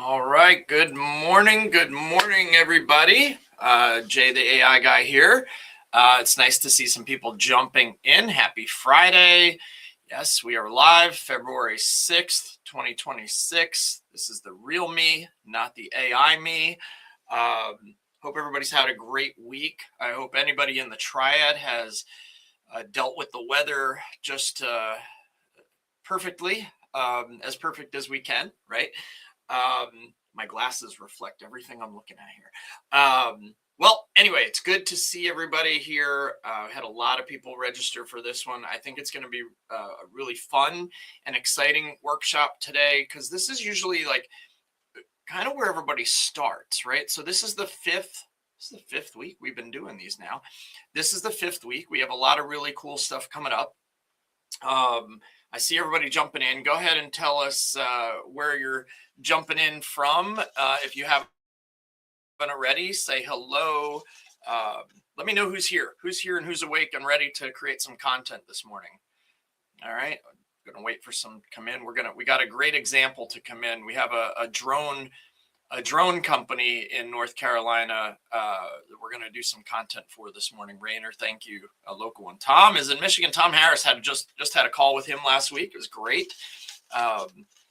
All right. Good morning. Good morning, everybody. Jay, the AI guy here. It's nice to see some people jumping in. Happy Friday. Yes, we are live February 6th, 2026. This is the real me, not the AI me. Hope everybody's had a great week. I hope anybody in the triad has dealt with the weather just perfectly, as perfect as we can, right? My glasses reflect everything I'm looking at here. Well, anyway, it's good to see everybody here. Had a lot of people register for this one. I think it's going to be a really fun and exciting workshop today because this is usually like kind of where everybody starts, right? So this is the fifth week we've been doing these now. This is the fifth week. We have a lot of really cool stuff coming up. I see everybody jumping in. Go ahead and tell us where you're jumping in from. If you haven't already, say hello. Let me know who's here and who's awake and ready to create some content this morning. All right, I'm gonna wait for some to come in. We got a great example to come in. We have a drone company in North Carolina that we're going to do some content for this morning. Rainer, thank you, a local one. Tom is in Michigan. Tom Harris had just had a call with him last week. It was great.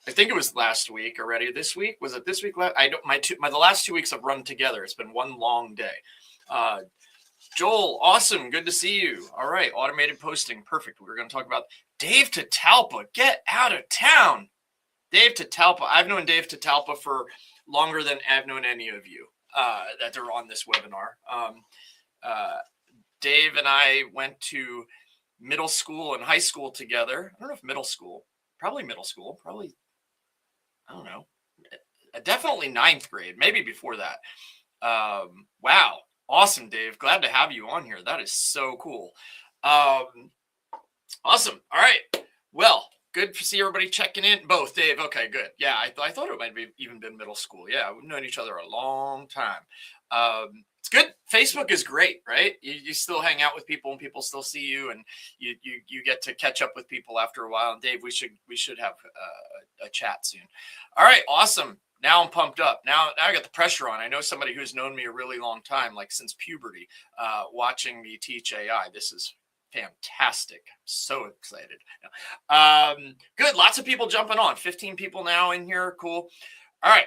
I think it was last week already. This week, was it this week? I don't. The last 2 weeks have run together. It's been one long day. Joel, awesome, good to see you. All right, automated posting, perfect. We're going to talk about Dave Tatalpa. Get out of town, Dave Tatalpa. I've known Dave Tatalpa for longer than I've known any of you that are on this webinar. Dave and I went to middle school and high school together. I don't know if middle school, probably, I don't know, definitely ninth grade, maybe before that. Wow. Awesome, Dave. Glad to have you on here. That is so cool. Awesome. All right. Well, good to see everybody checking in. Both, Dave. Okay, good. Yeah, I thought it might have even been middle school. Yeah, we've known each other a long time. It's good. Facebook is great, right? You still hang out with people and people still see you, and you get to catch up with people after a while. And Dave, we should have a chat soon. All right, awesome. Now I'm pumped up. Now I got the pressure on. I know somebody who's known me a really long time, like since puberty, watching me teach AI. This is fantastic. I'm so excited. Good. Lots of people jumping on. 15 people now in here. Cool. All right.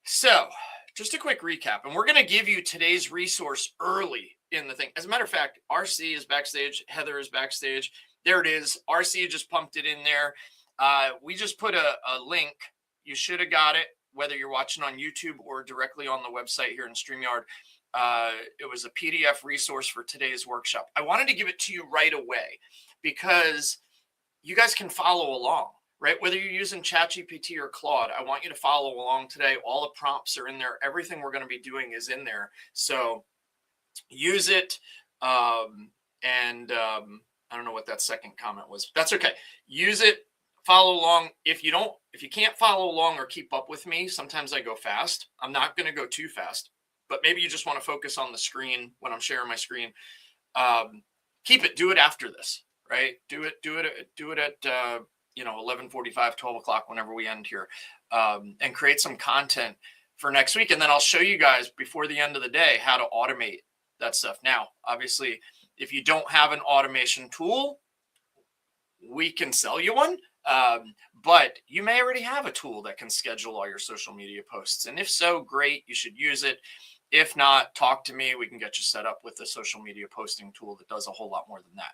So just a quick recap, and we're going to give you today's resource early in the thing. As a matter of fact, RC is backstage. Heather is backstage. There it is. RC just pumped it in there. We just put a link. You should have got it, whether you're watching on YouTube or directly on the website here in StreamYard. It was a PDF resource for today's workshop. I wanted to give it to you right away because you guys can follow along, right? Whether you're using ChatGPT or Claude, I want you to follow along today. All the prompts are in there. Everything we're going to be doing is in there. So use it. I don't know what that second comment was. That's okay. Use it. Follow along. If you can't follow along or keep up with me, sometimes I go fast. I'm not going to go too fast, but maybe you just want to focus on the screen when I'm sharing my screen. Do it after this, right? Do it at 11:45, 12 o'clock, whenever we end here, and create some content for next week. And then I'll show you guys before the end of the day how to automate that stuff. Now, obviously, if you don't have an automation tool, we can sell you one. But you may already have a tool that can schedule all your social media posts. And if so, great, you should use it. If not, talk to me. We can get you set up with a social media posting tool that does a whole lot more than that.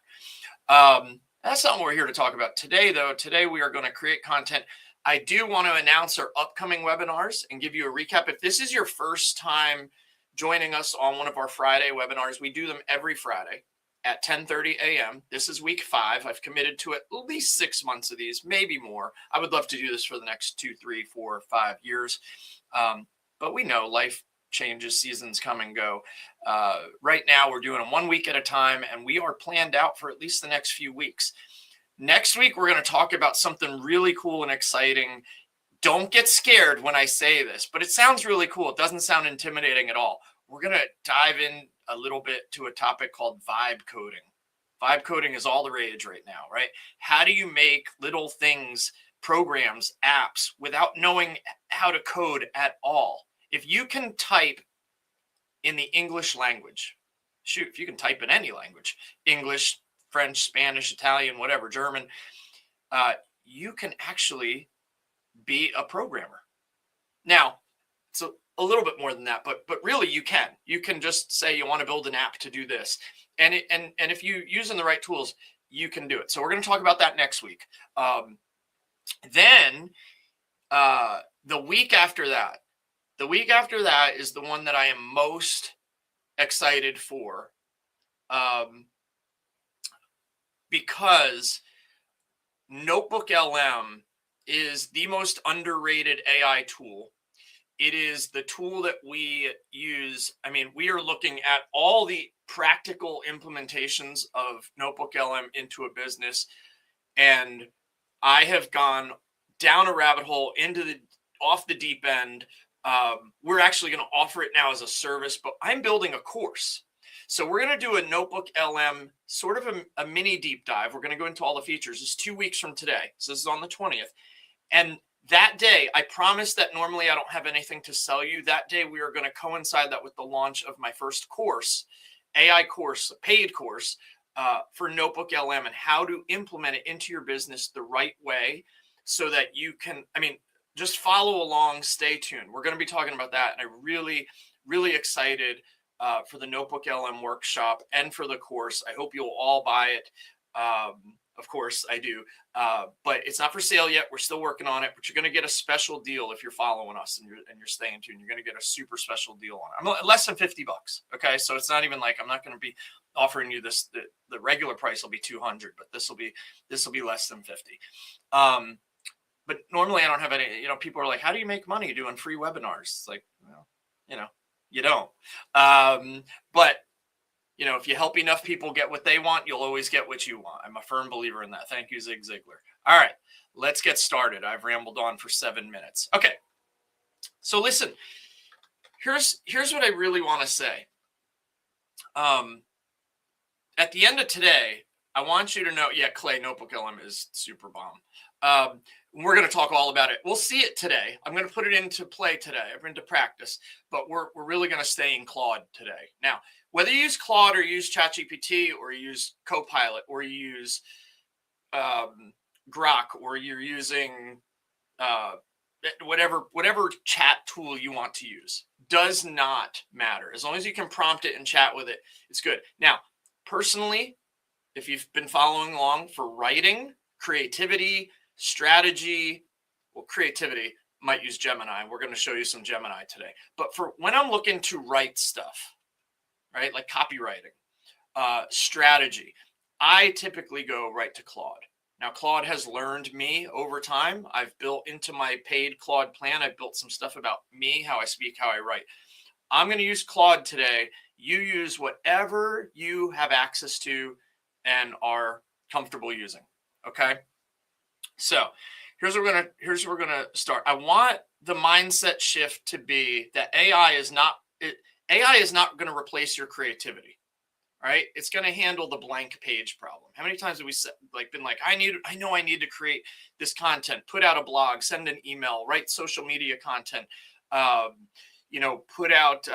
That's not what we're here to talk about today, though. Today, we are going to create content. I do want to announce our upcoming webinars and give you a recap. If this is your first time joining us on one of our Friday webinars, we do them every Friday at 10:30 a.m. This is week 5. I've committed to at least 6 months of these, maybe more. I would love to do this for the next 2, 3, 4, 5 years. But we know life changes, seasons come and go. Right now, we're doing them 1 week at a time, and we are planned out for at least the next few weeks. Next week, we're going to talk about something really cool and exciting. Don't get scared when I say this, but it sounds really cool. It doesn't sound intimidating at all. We're going to dive in a little bit to a topic called vibe coding. Vibe coding is all the rage right now, right? How do you make little things programs, apps without knowing how to code at all. If you can type in the English language, shoot, if you can type in any language, English, French, Spanish, Italian, whatever, German, you can actually be a programmer. Now, it's a little bit more than that, but really you can just say you want to build an app to do this. And if you using the right tools, you can do it. So we're going to talk about that next week. Then the week after that is the one that I am most excited for, because NotebookLM is the most underrated AI tool. It is the tool that we use. I mean, we are looking at all the practical implementations of NotebookLM into a business, and I have gone down a rabbit hole off the deep end. We're actually going to offer it now as a service, but I'm building a course. So we're going to do a NotebookLM sort of a mini deep dive. We're going to go into all the features. It's 2 weeks from today. So this is on the 20th. And that day, I promise that normally I don't have anything to sell you. That day, we are going to coincide that with the launch of my first course, AI course, a paid course for NotebookLM, and how to implement it into your business the right way so that you can, just follow along, stay tuned. We're going to be talking about that. And I'm really, really excited for the NotebookLM workshop and for the course. I hope you'll all buy it. Of course I do, but it's not for sale yet. We're still working on it, but you're going to get a special deal if you're following us and you're staying tuned. You're going to get a super special deal on it. I'm less than $50. Okay. So it's not even like, I'm not going to be offering you this. The regular price will be $200, but this will be less than 50. But normally I don't have any, people are like, how do you make money doing free webinars? It's like, well, you don't. But if you help enough people get what they want, you'll always get what you want. I'm a firm believer in that. Thank you, Zig Ziglar. All right, let's get started. I've rambled on for 7 minutes. Okay. So listen, here's what I really want to say. At the end of today, I want you to know, Clay, NotebookLM is super bomb. We're going to talk all about it. We'll see it today. I'm going to put it into play today, into practice, but we're really going to stay in Claude today. Now, whether you use Claude or use ChatGPT or you use Copilot or you use Grok or you're using whatever chat tool you want to use, does not matter. As long as you can prompt it and chat with it, it's good. Now, personally, if you've been following along, for writing, creativity, strategy, creativity, might use Gemini. We're going to show you some Gemini today. But for when I'm looking to write stuff, right, like copywriting, strategy, I typically go right to Claude. Now, Claude has learned me over time. I've built into my paid Claude plan. I've built some stuff about me, how I speak, how I write. I'm going to use Claude today. You use whatever you have access to and are comfortable using. Okay. So here's what we're gonna start. I want the mindset shift to be that AI is not going to replace your creativity. All right, it's going to handle the blank page problem. How many times have we been like, I know I need to create this content, put out a blog, send an email, write social media content, put out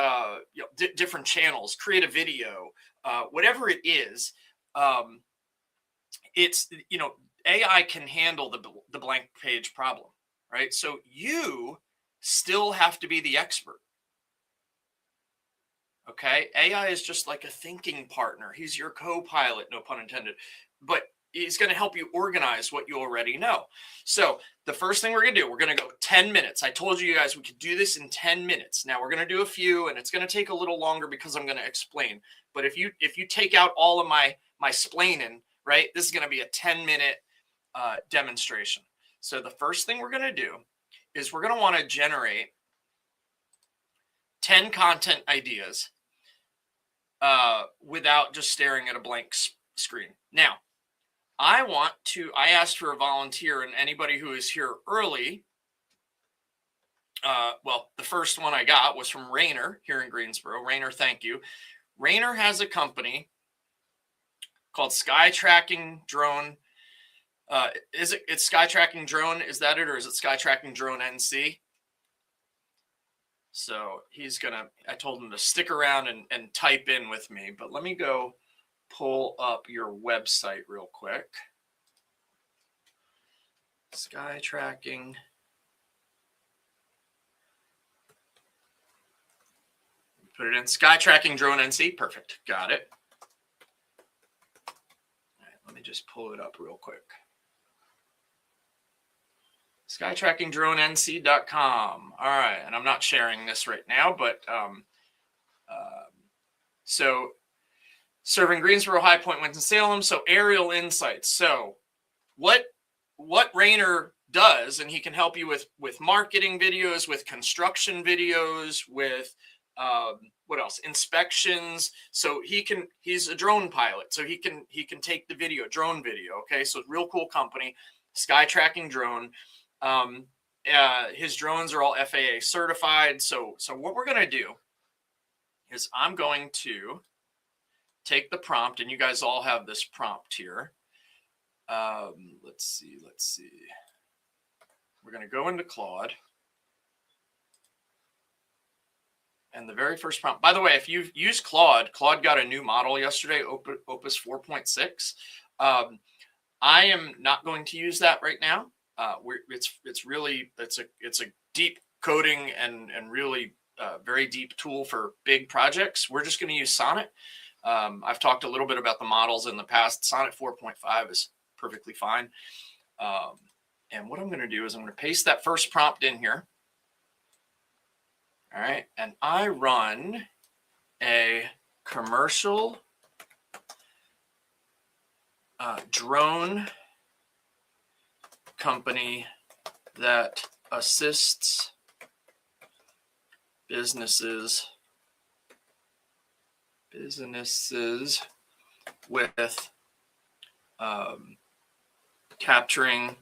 different channels, create a video, whatever it is. It's AI can handle the blank page problem, right? So you still have to be the expert. Okay. AI is just like a thinking partner. He's your co-pilot, no pun intended, but he's going to help you organize what you already know. So the first thing we're going to do, we're going to go 10 minutes. I told you guys we could do this in 10 minutes. Now we're going to do a few, and it's going to take a little longer because I'm going to explain. But if you take out all of my splaining, right, this is going to be a 10-minute demonstration. So the first thing we're going to do is we're going to want to generate 10 content ideas without just staring at a blank screen. Now, I asked for a volunteer, and anybody who is here early, the first one I got was from Rainer here in Greensboro. Rainer, thank you. Rainer has a company called Sky Tracking Drone It's Sky Tracking Drone? Is that it, or is it Sky Tracking Drone NC? So I told him to stick around and type in with me, but let me go pull up your website real quick. Sky Tracking. Put it in Sky Tracking Drone NC. Perfect. Got it. All right, let me just pull it up real quick. SkyTrackingDroneNC.com. All right, and I'm not sharing this right now, but so serving Greensboro, High Point, Winston-Salem. So aerial insights. So what Rainer does, and he can help you with marketing videos, with construction videos, with what else? Inspections. So he's a drone pilot, so he can take the drone video. Okay, so real cool company, Sky Tracking Drone. His drones are all FAA certified. So what we're going to do is I'm going to take the prompt, and you guys all have this prompt here. Let's see. We're going to go into Claude. And the very first prompt, by the way, if you've used Claude got a new model yesterday, Opus 4.6. I am not going to use that right now. It's a deep coding and really very deep tool for big projects. We're just going to use Sonnet. I've talked a little bit about the models in the past. Sonnet 4.5 is perfectly fine. And what I'm going to do is I'm going to paste that first prompt in here. All right, and I run a commercial drone company that assists businesses with capturing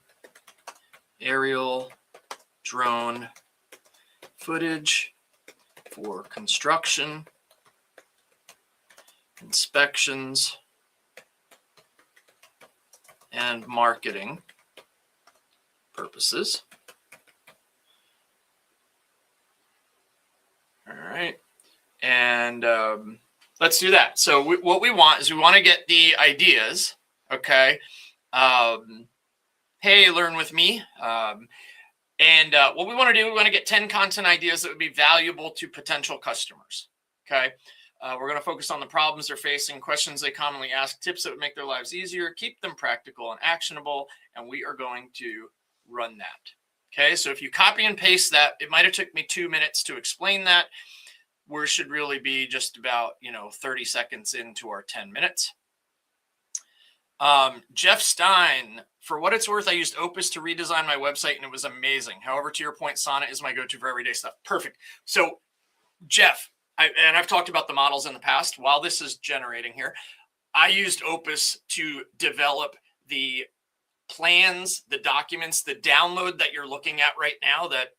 aerial drone footage for construction, inspections, and marketing purposes. All right, and let's do that. So what we want is we want to get the ideas. Okay. Hey, learn with me. And what we want to do, we want to get 10 content ideas that would be valuable to potential customers. Okay. We're going to focus on the problems they're facing, questions they commonly ask, tips that would make their lives easier, keep them practical and actionable, and we are going to run that. Okay. So if you copy and paste that, it might have took me 2 minutes to explain that. We should really be just about, 30 seconds into our 10 minutes. Jeff Stein, for what it's worth, I used Opus to redesign my website and it was amazing. However, to your point, Sonnet is my go-to for everyday stuff. Perfect. So Jeff, I've talked about the models in the past. While this is generating here, I used Opus to develop the plans, the documents, the download that you're looking at right now that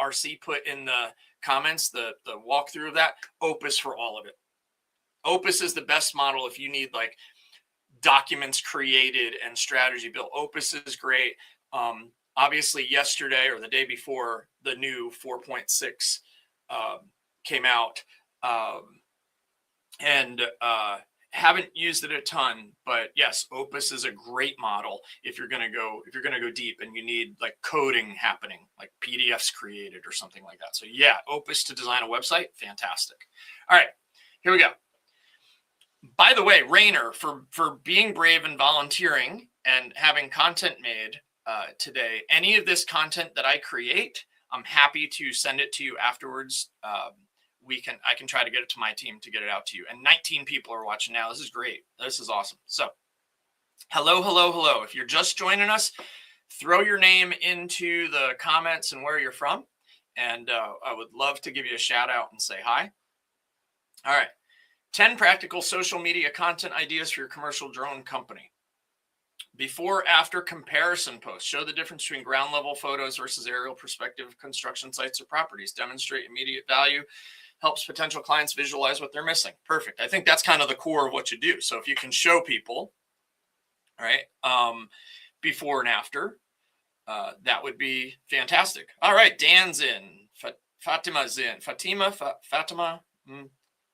RC put in the comments, the walkthrough of that. Opus for all of it. Opus is the best model if you need like documents created and strategy built. Opus is great. Obviously yesterday or the day before, the new 4.6 came out, and haven't used it a ton, but yes, Opus is a great model if you're going to go deep and you need like coding happening, like PDFs created or something like that. So yeah, Opus to design a website, fantastic. All right, here we go. By the way, Rainer, for being brave and volunteering and having content made today, any of this content that I create, I'm happy to send it to you afterwards. I can try to get it to my team to get it out to you. And 19 people are watching now. This is great. This is awesome. So hello. If you're just joining us, throw your name into the comments and where you're from. And I would love to give you a shout out and say hi. All right. 10 practical social media content ideas for your commercial drone company. Before, after comparison posts. Show the difference between ground level photos versus aerial perspective construction sites or properties. Demonstrate immediate value. Helps potential clients visualize what they're missing. Perfect. I think that's kind of the core of what you do. So if you can show people, all right, before and after, that would be fantastic. All right, Dan's in. Fatima's in. Fatima.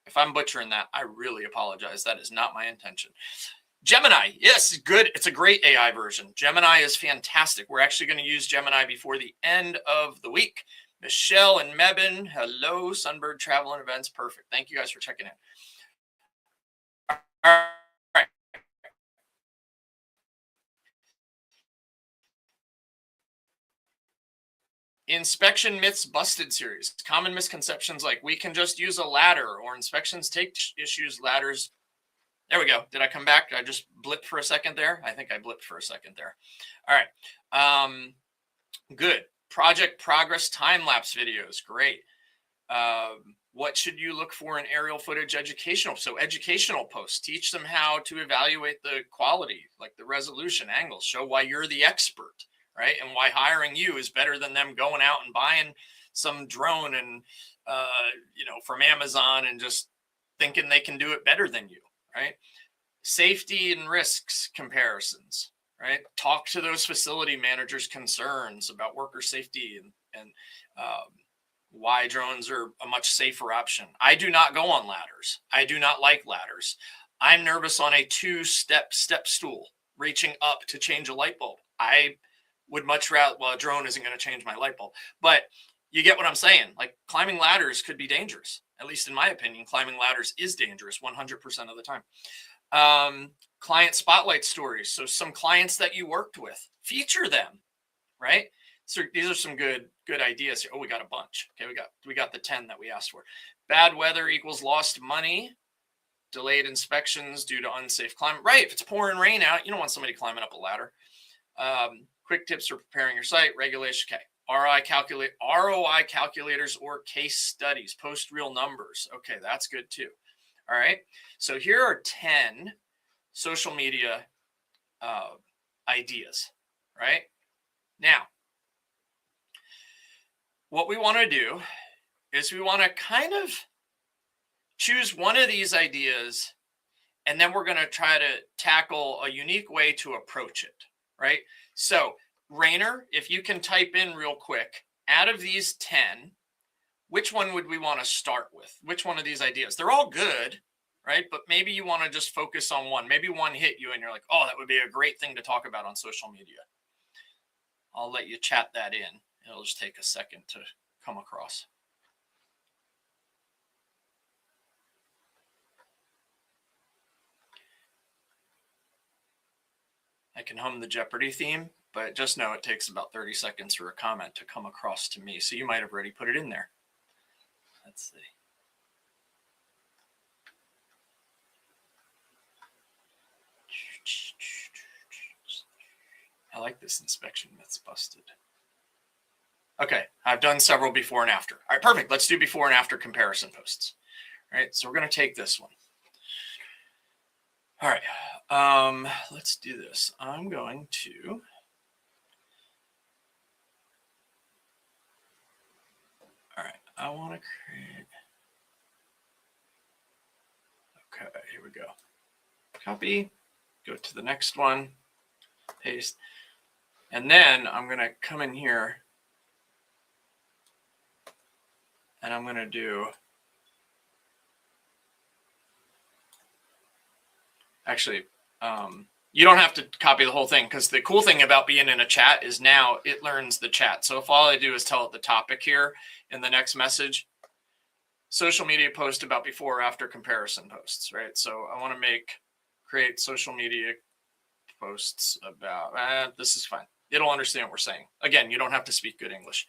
If I'm butchering that, I really apologize. That is not my intention. Gemini, yes, good. It's a great AI version. Gemini is fantastic. We're actually going to use Gemini before the end of the week. Michelle and Mebin, hello. Sunbird Travel and Events, perfect. Thank you guys for checking in. All right. Inspection Myths Busted series. Common misconceptions like we can just use a ladder, or inspections take issues, ladders. There we go. Did I come back? Did I just blip for a second there? I think I blipped for a second there. All right. Good. Project progress time-lapse videos. Great. What should you look for in aerial footage educational? So educational posts, teach them how to evaluate the quality, like the resolution, angles, show why you're the expert, right? And why hiring you is better than them going out and buying some drone and, from Amazon and just thinking they can do it better than you, right? Safety and risks comparisons, right? Talk to those facility managers' concerns about worker safety and why drones are a much safer option. I do not go on ladders. I do not like ladders. I'm nervous on a step stool reaching up to change a light bulb. I would much rather, well, a drone isn't going to change my light bulb, but you get what I'm saying. Like climbing ladders could be dangerous. At least in my opinion, climbing ladders is dangerous 100% of the time. Client spotlight stories. So some clients that you worked with, feature them, right? So these are some good ideas here. Oh, we got a bunch. Okay, we got the 10 that we asked for. Bad weather equals lost money. Delayed inspections due to unsafe climate. Right, if it's pouring rain out, you don't want somebody climbing up a ladder. Quick tips for preparing your site. Regulation. Okay. ROI calculators or case studies. Post real numbers. Okay, that's good too. All right. So here are 10 social media ideas. Right now, what we want to do is we want to kind of choose one of these ideas, and then we're going to try to tackle a unique way to approach it, right? So, Rainer, if you can type in real quick, out of these 10, which one would we want to start with? Which one of these ideas? They're all good, right? But maybe you want to just focus on one. Maybe one hit you and you're like, oh, that would be a great thing to talk about on social media. I'll let you chat that in. It'll just take a second to come across. I can hum the Jeopardy theme, but just know it takes about 30 seconds for a comment to come across to me. So you might have already put it in there. Let's see. I like this inspection that's busted. Okay, I've done several before and after. All right, perfect. Let's do before and after comparison posts. All right, so we're going to take this one. All right, let's do this. I'm going to I want to create. Okay, here we go. Copy, go to the next one, paste, and then I'm going to come in here and I'm going to do, actually, you don't have to copy the whole thing, because the cool thing about being in a chat is now it learns the chat. So if all I do is tell it the topic here in the next message, social media post about before or after comparison posts, right? So I want to create social media posts about, this is fine. It'll understand what we're saying. Again, you don't have to speak good English.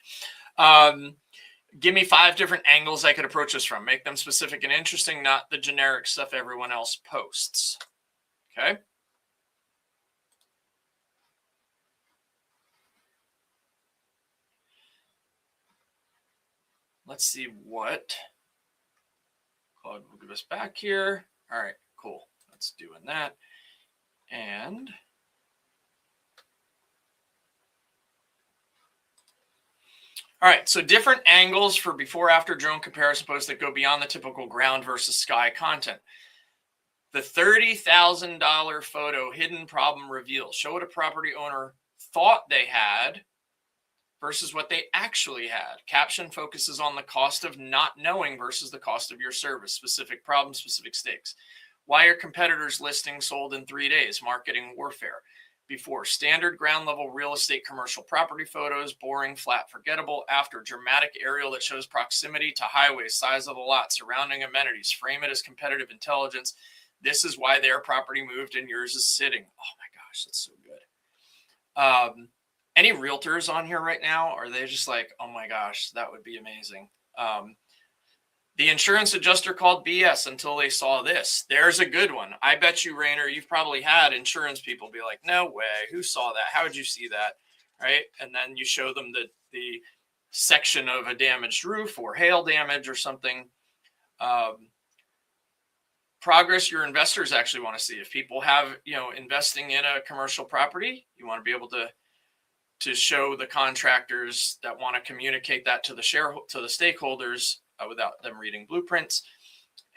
Give me 5 different angles I could approach this from. Make them specific and interesting, not the generic stuff everyone else posts. Okay. Let's see what Claude will give us back here. All right, cool. Let's doing that. And all right, so different angles for before after drone comparison posts that go beyond the typical ground versus sky content. The $30,000 photo hidden problem reveal. Show what a property owner thought they had versus what they actually had. Caption focuses on the cost of not knowing versus the cost of your service. Specific problems, specific stakes. Why are competitors' listings sold in 3 days? Marketing warfare. Before, standard ground level real estate commercial property photos, boring, flat, forgettable. After, dramatic aerial that shows proximity to highways, size of the lot, surrounding amenities. Frame it as competitive intelligence. This is why their property moved and yours is sitting. Oh my gosh, that's so good. Any realtors on here right now? Are they just like, oh my gosh, that would be amazing? The insurance adjuster called BS until they saw this. There's a good one. I bet you, Rainer, you've probably had insurance people be like, no way, who saw that? How did you see that? Right? And then you show them the section of a damaged roof or hail damage or something. Progress your investors actually want to see. If people have, investing in a commercial property, you want to be able to show the contractors that want to communicate that to the stakeholders without them reading blueprints.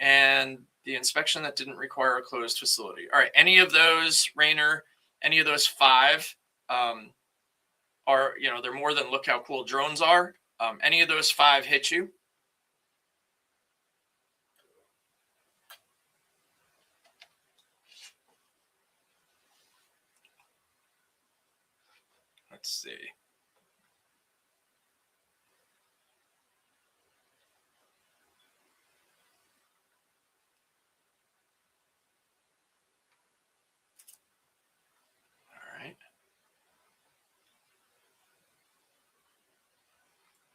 And the inspection that didn't require a closed facility. All right, any of those, Rainer, any of those 5 are, they're more than look how cool drones are. Any of those 5 hit you? Let's see.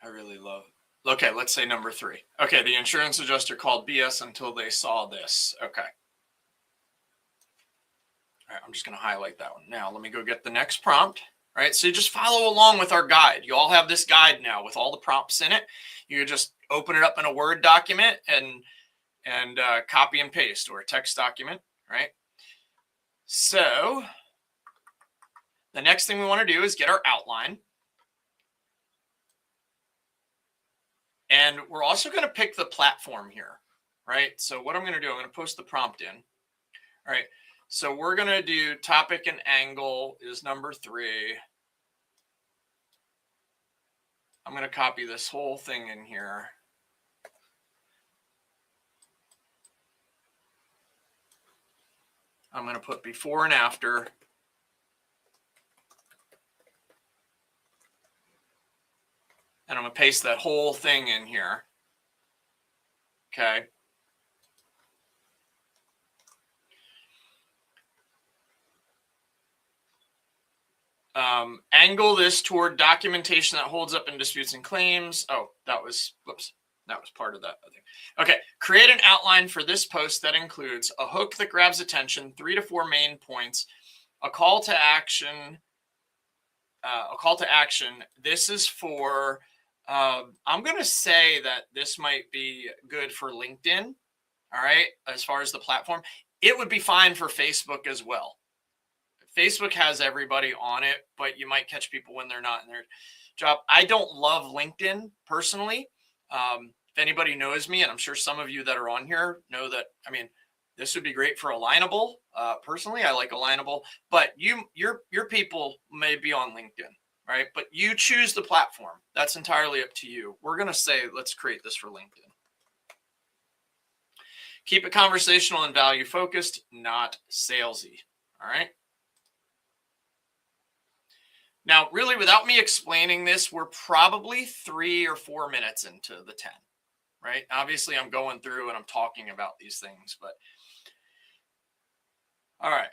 I really love. Okay, let's say number 3. Okay, the insurance adjuster called BS until they saw this. Okay. All right, I'm just going to highlight that one. Now, let me go get the next prompt. All right, so you just follow along with our guide. You all have this guide now with all the prompts in it. You just open it up in a Word document and copy and paste, or a text document, right? So the next thing we want to do is get our outline. And we're also going to pick the platform here, right? So what I'm going to do, I'm going to post the prompt in. All right. So we're going to do topic and angle is number 3. I'm going to copy this whole thing in here. I'm going to put before and after. And I'm going to paste that whole thing in here. Okay. Angle this toward documentation that holds up in disputes and claims. Oh, that was part of that, I think. Okay, create an outline for this post that includes a hook that grabs attention, 3 to 4 main points, a call to action. This is for, I'm going to say that this might be good for LinkedIn. All right, as far as the platform, it would be fine for Facebook as well. Facebook has everybody on it, but you might catch people when they're not in their job. I don't love LinkedIn personally. If anybody knows me, and I'm sure some of you that are on here know that, this would be great for Alignable. Personally, I like Alignable, but your people may be on LinkedIn, right? But you choose the platform. That's entirely up to you. We're going to say, let's create this for LinkedIn. Keep it conversational and value focused, not salesy. All right. Now, really, without me explaining this, we're probably 3 or 4 minutes into the 10, right? Obviously, I'm going through and I'm talking about these things, but all right.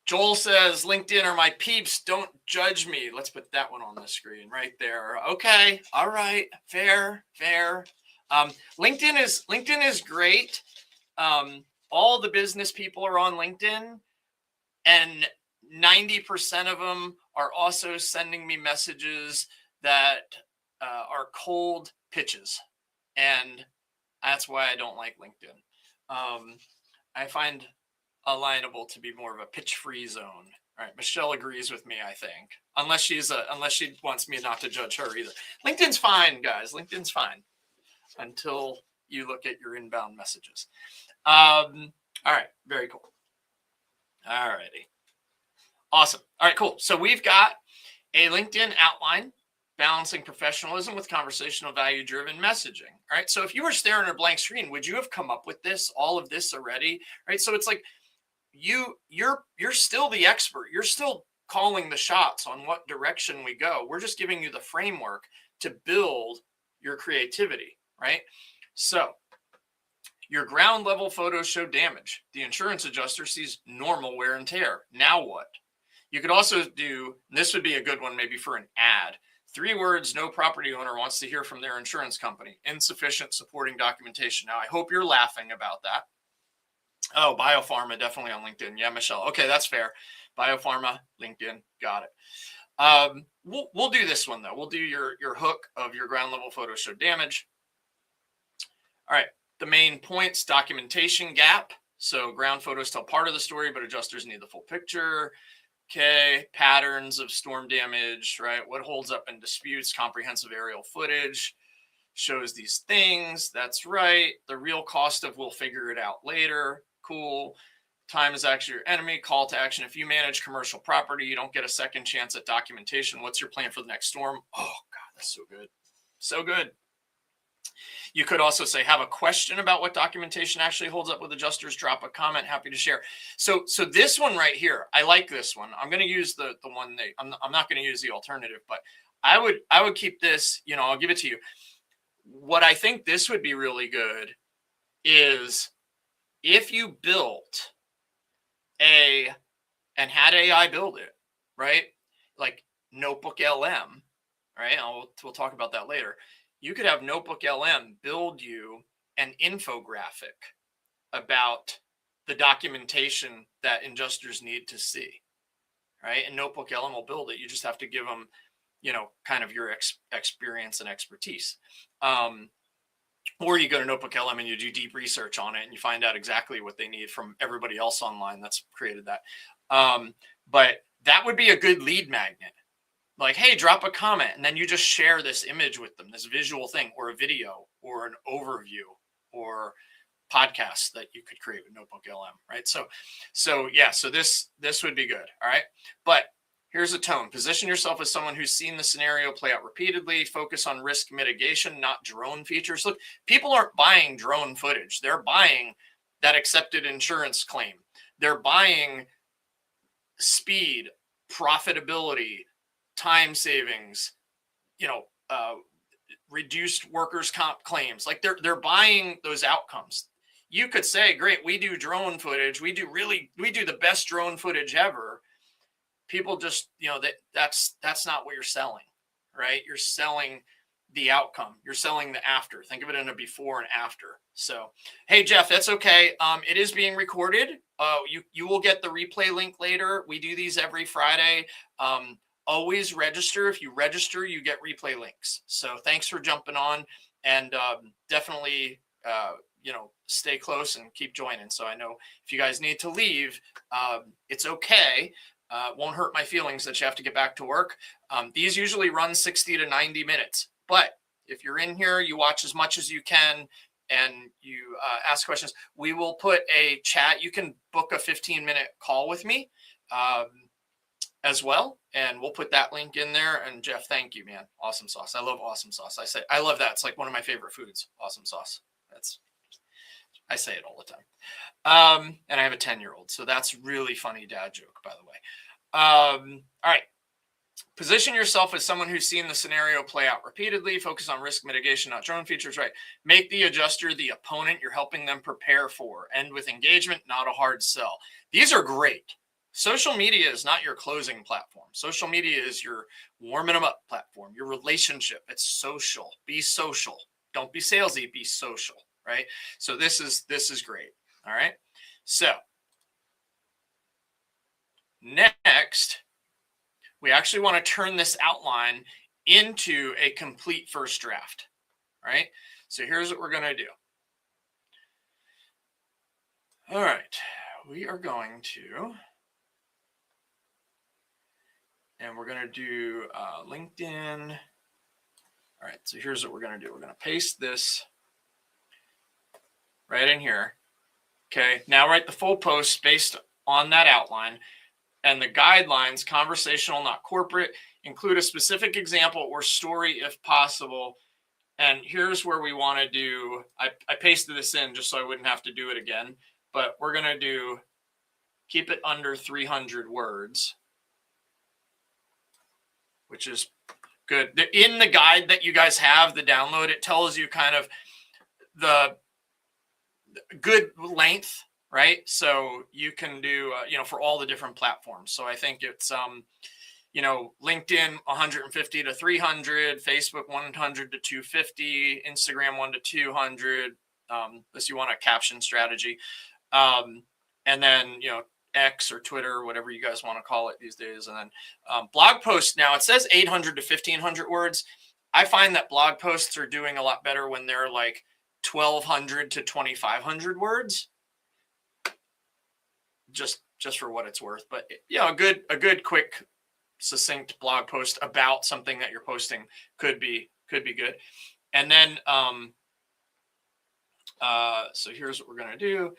Joel says, LinkedIn are my peeps. Don't judge me. Let's put that one on the screen right there. Okay. All right. Fair. LinkedIn is great. All the business people are on LinkedIn, and 90% of them are also sending me messages that are cold pitches. And that's why I don't like LinkedIn. I find Alignable to be more of a pitch-free zone. All right, Michelle agrees with me, I think. Unless she wants me not to judge her either. LinkedIn's fine, guys. LinkedIn's fine until you look at your inbound messages. All right, very cool. All righty. Awesome. All right, cool. So we've got a LinkedIn outline, balancing professionalism with conversational value-driven messaging. All right. So if you were staring at a blank screen, would you have come up with all of this already? Right. So it's like you're still the expert. You're still calling the shots on what direction we go. We're just giving you the framework to build your creativity. Right. So your ground level photos show damage. The insurance adjuster sees normal wear and tear. Now what? You could also do, this would be a good one maybe for an ad. 3 words no property owner wants to hear from their insurance company. Insufficient supporting documentation. Now, I hope you're laughing about that. Oh, biopharma, definitely on LinkedIn. Yeah, Michelle. Okay, that's fair. Biopharma, LinkedIn, got it. We'll do this one though. We'll do your hook of your ground level photo show damage. All right, the main points, documentation gap. So ground photos tell part of the story, but adjusters need the full picture. Okay, patterns of storm damage, right? What holds up in disputes? Comprehensive aerial footage shows these things. That's right. The real cost of we'll figure it out later. Cool. Time is actually your enemy. Call to action. If you manage commercial property, you don't get a second chance at documentation. What's your plan for the next storm? Oh, God, that's so good. So good. You could also say, have a question about what documentation actually holds up with adjusters, drop a comment, happy to share. So this one right here, I like this one. I'm going to use the one that I'm not going to use the alternative, but I would keep this, I'll give it to you. What I think this would be really good is if you built and had AI build it, right? Like Notebook LM, right? We'll talk about that later. You could have Notebook LM build you an infographic about the documentation that adjusters need to see, right? And Notebook LM will build it. You just have to give them, kind of your experience and expertise. Or you go to Notebook LM and you do deep research on it and you find out exactly what they need from everybody else online that's created that. But that would be a good lead magnet. Like, hey, drop a comment, and then you just share this image with them, this visual thing, or a video, or an overview, or podcast that you could create with Notebook LM, right? So this would be good, all right? But here's a tone. Position yourself as someone who's seen the scenario play out repeatedly. Focus on risk mitigation, not drone features. Look, people aren't buying drone footage. They're buying that accepted insurance claim. They're buying speed, profitability, time savings, reduced workers' comp claims. Like they're buying those outcomes. You could say, great, we do drone footage. We do the best drone footage ever. People just, that's not what you're selling, right? You're selling the outcome. You're selling the after. Think of it in a before and after. So, hey, Jeff, that's okay. It is being recorded. You will get the replay link later. We do these every Friday. Always register. If you register, you get replay links. So thanks for jumping on, and definitely, stay close and keep joining. So I know if you guys need to leave, it's okay. Won't hurt my feelings that you have to get back to work. These usually run 60 to 90 minutes. But if you're in here, you watch as much as you can and you ask questions. We will put a chat. You can book a 15-minute call with me as well. And we'll put that link in there. And Jeff, thank you, man. Awesome sauce. I love awesome sauce. I love that. It's like one of my favorite foods. Awesome sauce. I say it all the time. And I have a 10-year-old. So that's really funny dad joke, by the way. All right. Position yourself as someone who's seen the scenario play out repeatedly. Focus on risk mitigation, not drone features, right? Make the adjuster the opponent you're helping them prepare for. End with engagement, not a hard sell. These are great. Social media is not your closing platform. Social media is your warming them up platform, your relationship. It's social. Be social. Don't be salesy, be social, right? So this is great. All right. So next, we actually want to turn this outline into a complete first draft. All right. So here's what we're going to do. All right. We are going to, and we're going to do LinkedIn. All right. So here's what we're going to do. We're going to paste this right in here. Okay, now write the full post based on that outline. And the guidelines, conversational, not corporate, include a specific example or story if possible. And here's where we want to do, I pasted this in just so I wouldn't have to do it again, but we're going to do, keep it under 300 words, which is good. In the guide that you guys have, the download, it tells you kind of the good length, right? So you can do, for all the different platforms. So I think it's, LinkedIn 150 to 300, Facebook 100 to 250, Instagram 1 to 200, unless you want a caption strategy. And then, X or Twitter, or whatever you guys want to call it these days. And then blog posts, now it says 800 to 1500 words. I find that blog posts are doing a lot better when they're like 1200 to 2500 words. Just for what it's worth. But a good quick succinct blog post about something that you're posting could be good. And then so here's what we're going to do.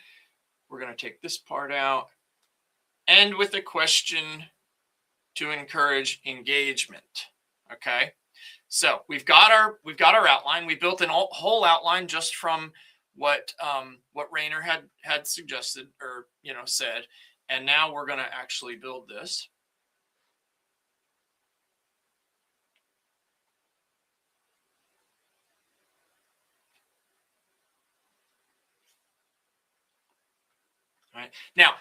We're going to take this part out. End with a question to encourage engagement. Okay, so we've got our outline. We built a whole outline just from what Rainer had suggested or said, and now we're going to actually build this. All right, now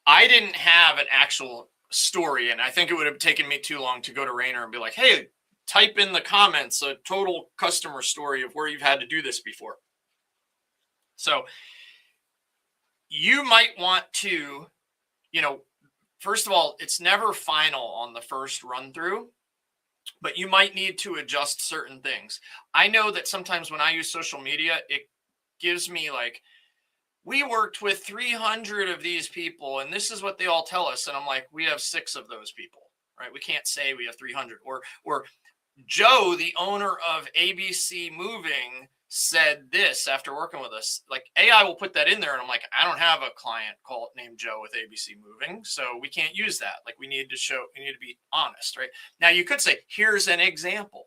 I didn't have an actual story, and I think it would have taken me too long to go to Rainer and be like, hey, type in the comments a total customer story of where you've had to do this before. So you might want to, first of all, it's never final on the first run through, but you might need to adjust certain things. I know that sometimes when I use social media, it gives me like, we worked with 300 of these people, and this is what they all tell us. And I'm like, we have 6 of those people, right? We can't say we have 300. Or Joe, the owner of ABC Moving, said this after working with us. Like AI will put that in there, and I'm like, I don't have a client named Joe with ABC Moving, so we can't use that. Like we need to be honest, right? Now you could say, here's an example.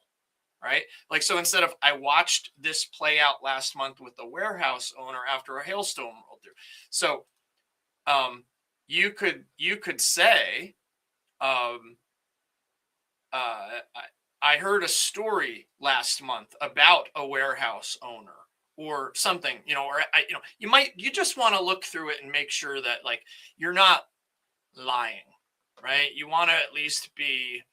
Right? Like, so instead of, I watched this play out last month with the warehouse owner after a hailstorm rolled through. So you could say, I heard a story last month about a warehouse owner or something, you just want to look through it and make sure that like, you're not lying, right? You want to at least be,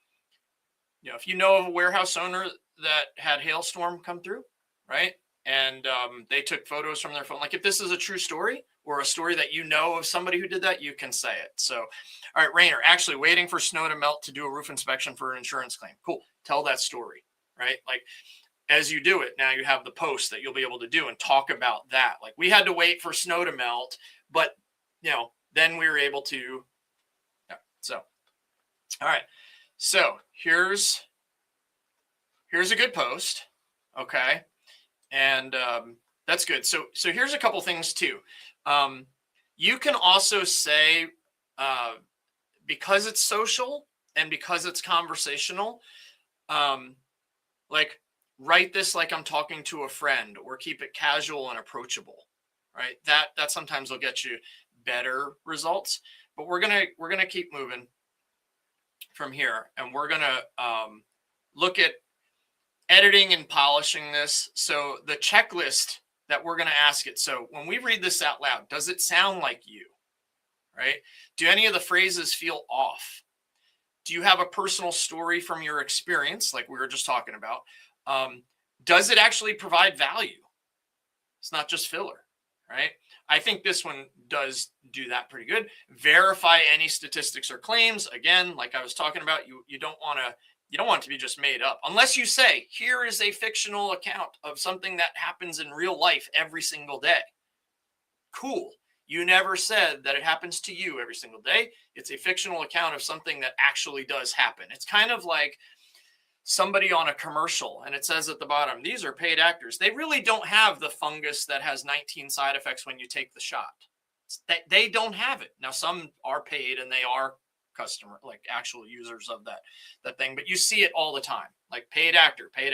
if you know of a warehouse owner that had hailstorm come through, right? And they took photos from their phone. Like if this is a true story or a story that of somebody who did that, you can say it. So, all right, Rainer, actually waiting for snow to melt to do a roof inspection for an insurance claim. Cool. Tell that story, right? Like as you do it, now you have the post that you'll be able to do and talk about that. Like we had to wait for snow to melt, but then we were able to. Yeah. So, all right. So here's a good post. Okay. And that's good. So here's a couple things too. You can also say, because it's social and because it's conversational, like write this like I'm talking to a friend, or keep it casual and approachable, right? That sometimes will get you better results, but we're gonna keep moving from here, and we're gonna look at editing and polishing this. So the checklist that we're going to ask it. So when we read this out loud, does it sound like you, right? Do any of the phrases feel off? Do you have a personal story from your experience, like we were just talking about? Does it actually provide value? It's not just filler, right? I think this one does do that pretty good. Verify any statistics or claims. Again, like I was talking about, you don't want it to be just made up, unless you say, here is a fictional account of something that happens in real life every single day. Cool. You never said that it happens to you every single day. It's a fictional account of something that actually does happen. It's kind of like somebody on a commercial, and it says at the bottom, these are paid actors. They really don't have the fungus that has 19 side effects when you take the shot. They don't have it. Now, some are paid and they are customer, like actual users of that thing, but you see it all the time, like paid actor, paid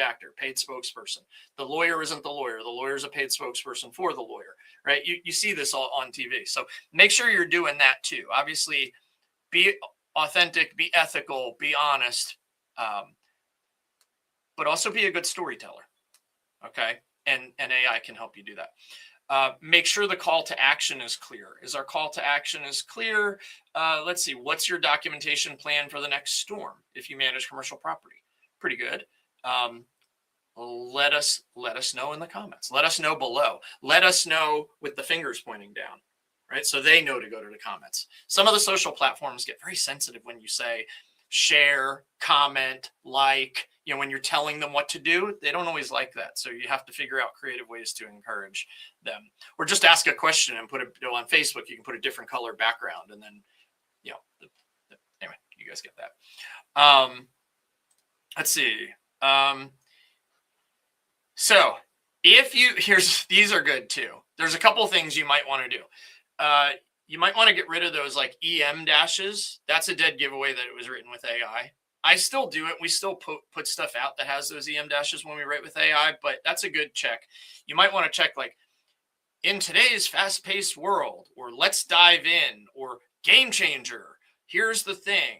spokesperson. The lawyer isn't the lawyer. The lawyer is a paid spokesperson for the lawyer, right? You see this all on TV. So make sure you're doing that too. Obviously, be authentic, be ethical, be honest, but also be a good storyteller. Okay. And AI can help you do that. Make sure the call to action is clear. Is our call to action is clear? Let's see. What's your documentation plan for the next storm? If you manage commercial property, pretty good. Let us know in the comments. Let us know below. Let us know with the fingers pointing down, right? So they know to go to the comments. Some of the social platforms get very sensitive when you say share, comment, like. When you're telling them what to do, they don't always like that. So you have to figure out creative ways to encourage them, or just ask a question and put it on Facebook. You can put a different color background, and then, anyway, you guys get that. Let's see. So these are good too. There's a couple of things you might want to do. You might want to get rid of those like EM dashes. That's a dead giveaway that it was written with AI. I still do it. We still put stuff out that has those EM dashes when we write with AI, but that's a good check. You might want to check like in today's fast-paced world, or let's dive in, or game changer. Here's the thing.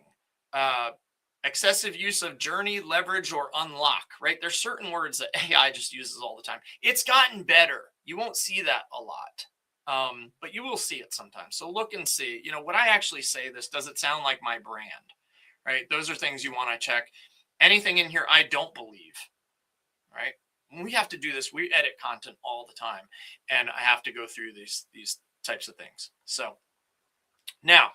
Excessive use of journey, leverage, or unlock, right? There's certain words that AI just uses all the time. It's gotten better. You won't see that a lot, but you will see it sometimes. So look and see, would I actually say this? Does it sound like my brand? Right? Those are things you want to check. Anything in here I don't believe, right? When we have to do this, we edit content all the time, and I have to go through these types of things. So now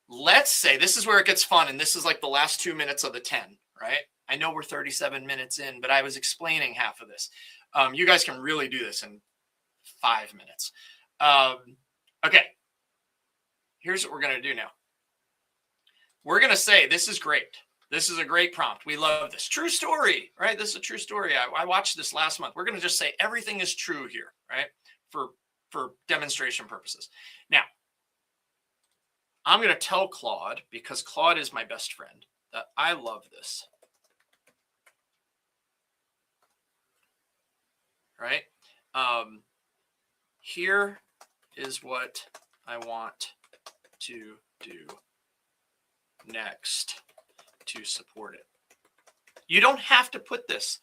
let's say this is where it gets fun, and this is like the last 2 minutes of the 10, right? I know we're 37 minutes in, but I was explaining half of this. You guys can really do this in 5 minutes. Okay. Here's what we're going to do now. We're going to say, this is great. This is a great prompt. We love this. True story, right? This is a true story. I watched this last month. We're going to just say everything is true here, right? For demonstration purposes. Now, I'm going to tell Claude, because Claude is my best friend, that I love this. Right? Here is what I want to do next to support it. You don't have to put this.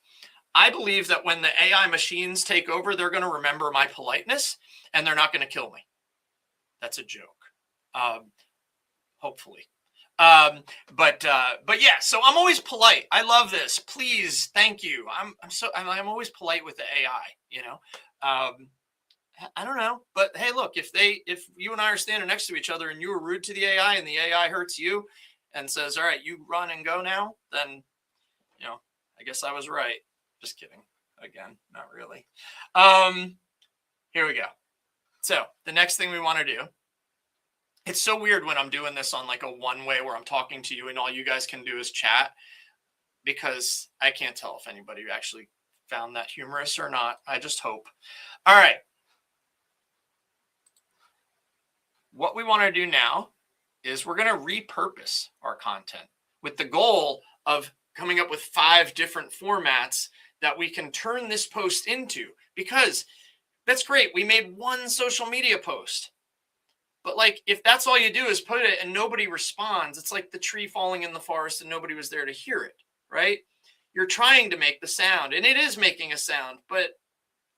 I believe that when the AI machines take over, they're going to remember my politeness and they're not going to kill me. That's a joke. Hopefully. But yeah, so I'm always polite. I love this. Please. Thank you. I'm always polite with the AI, I don't know, but hey, look, if you and I are standing next to each other and you were rude to the AI and the AI hurts you and says, all right, you run and go now, then, I guess I was right. Just kidding. Again, not really. Here we go. So the next thing we want to do, it's so weird when I'm doing this on like a one-way where I'm talking to you and all you guys can do is chat, because I can't tell if anybody actually found that humorous or not. I just hope. All right. What we want to do now is we're going to repurpose our content with the goal of coming up with 5 different formats that we can turn this post into, because that's great. We made one social media post, but like, if that's all you do is put it and nobody responds, it's like the tree falling in the forest and nobody was there to hear it, right? You're trying to make the sound and it is making a sound, but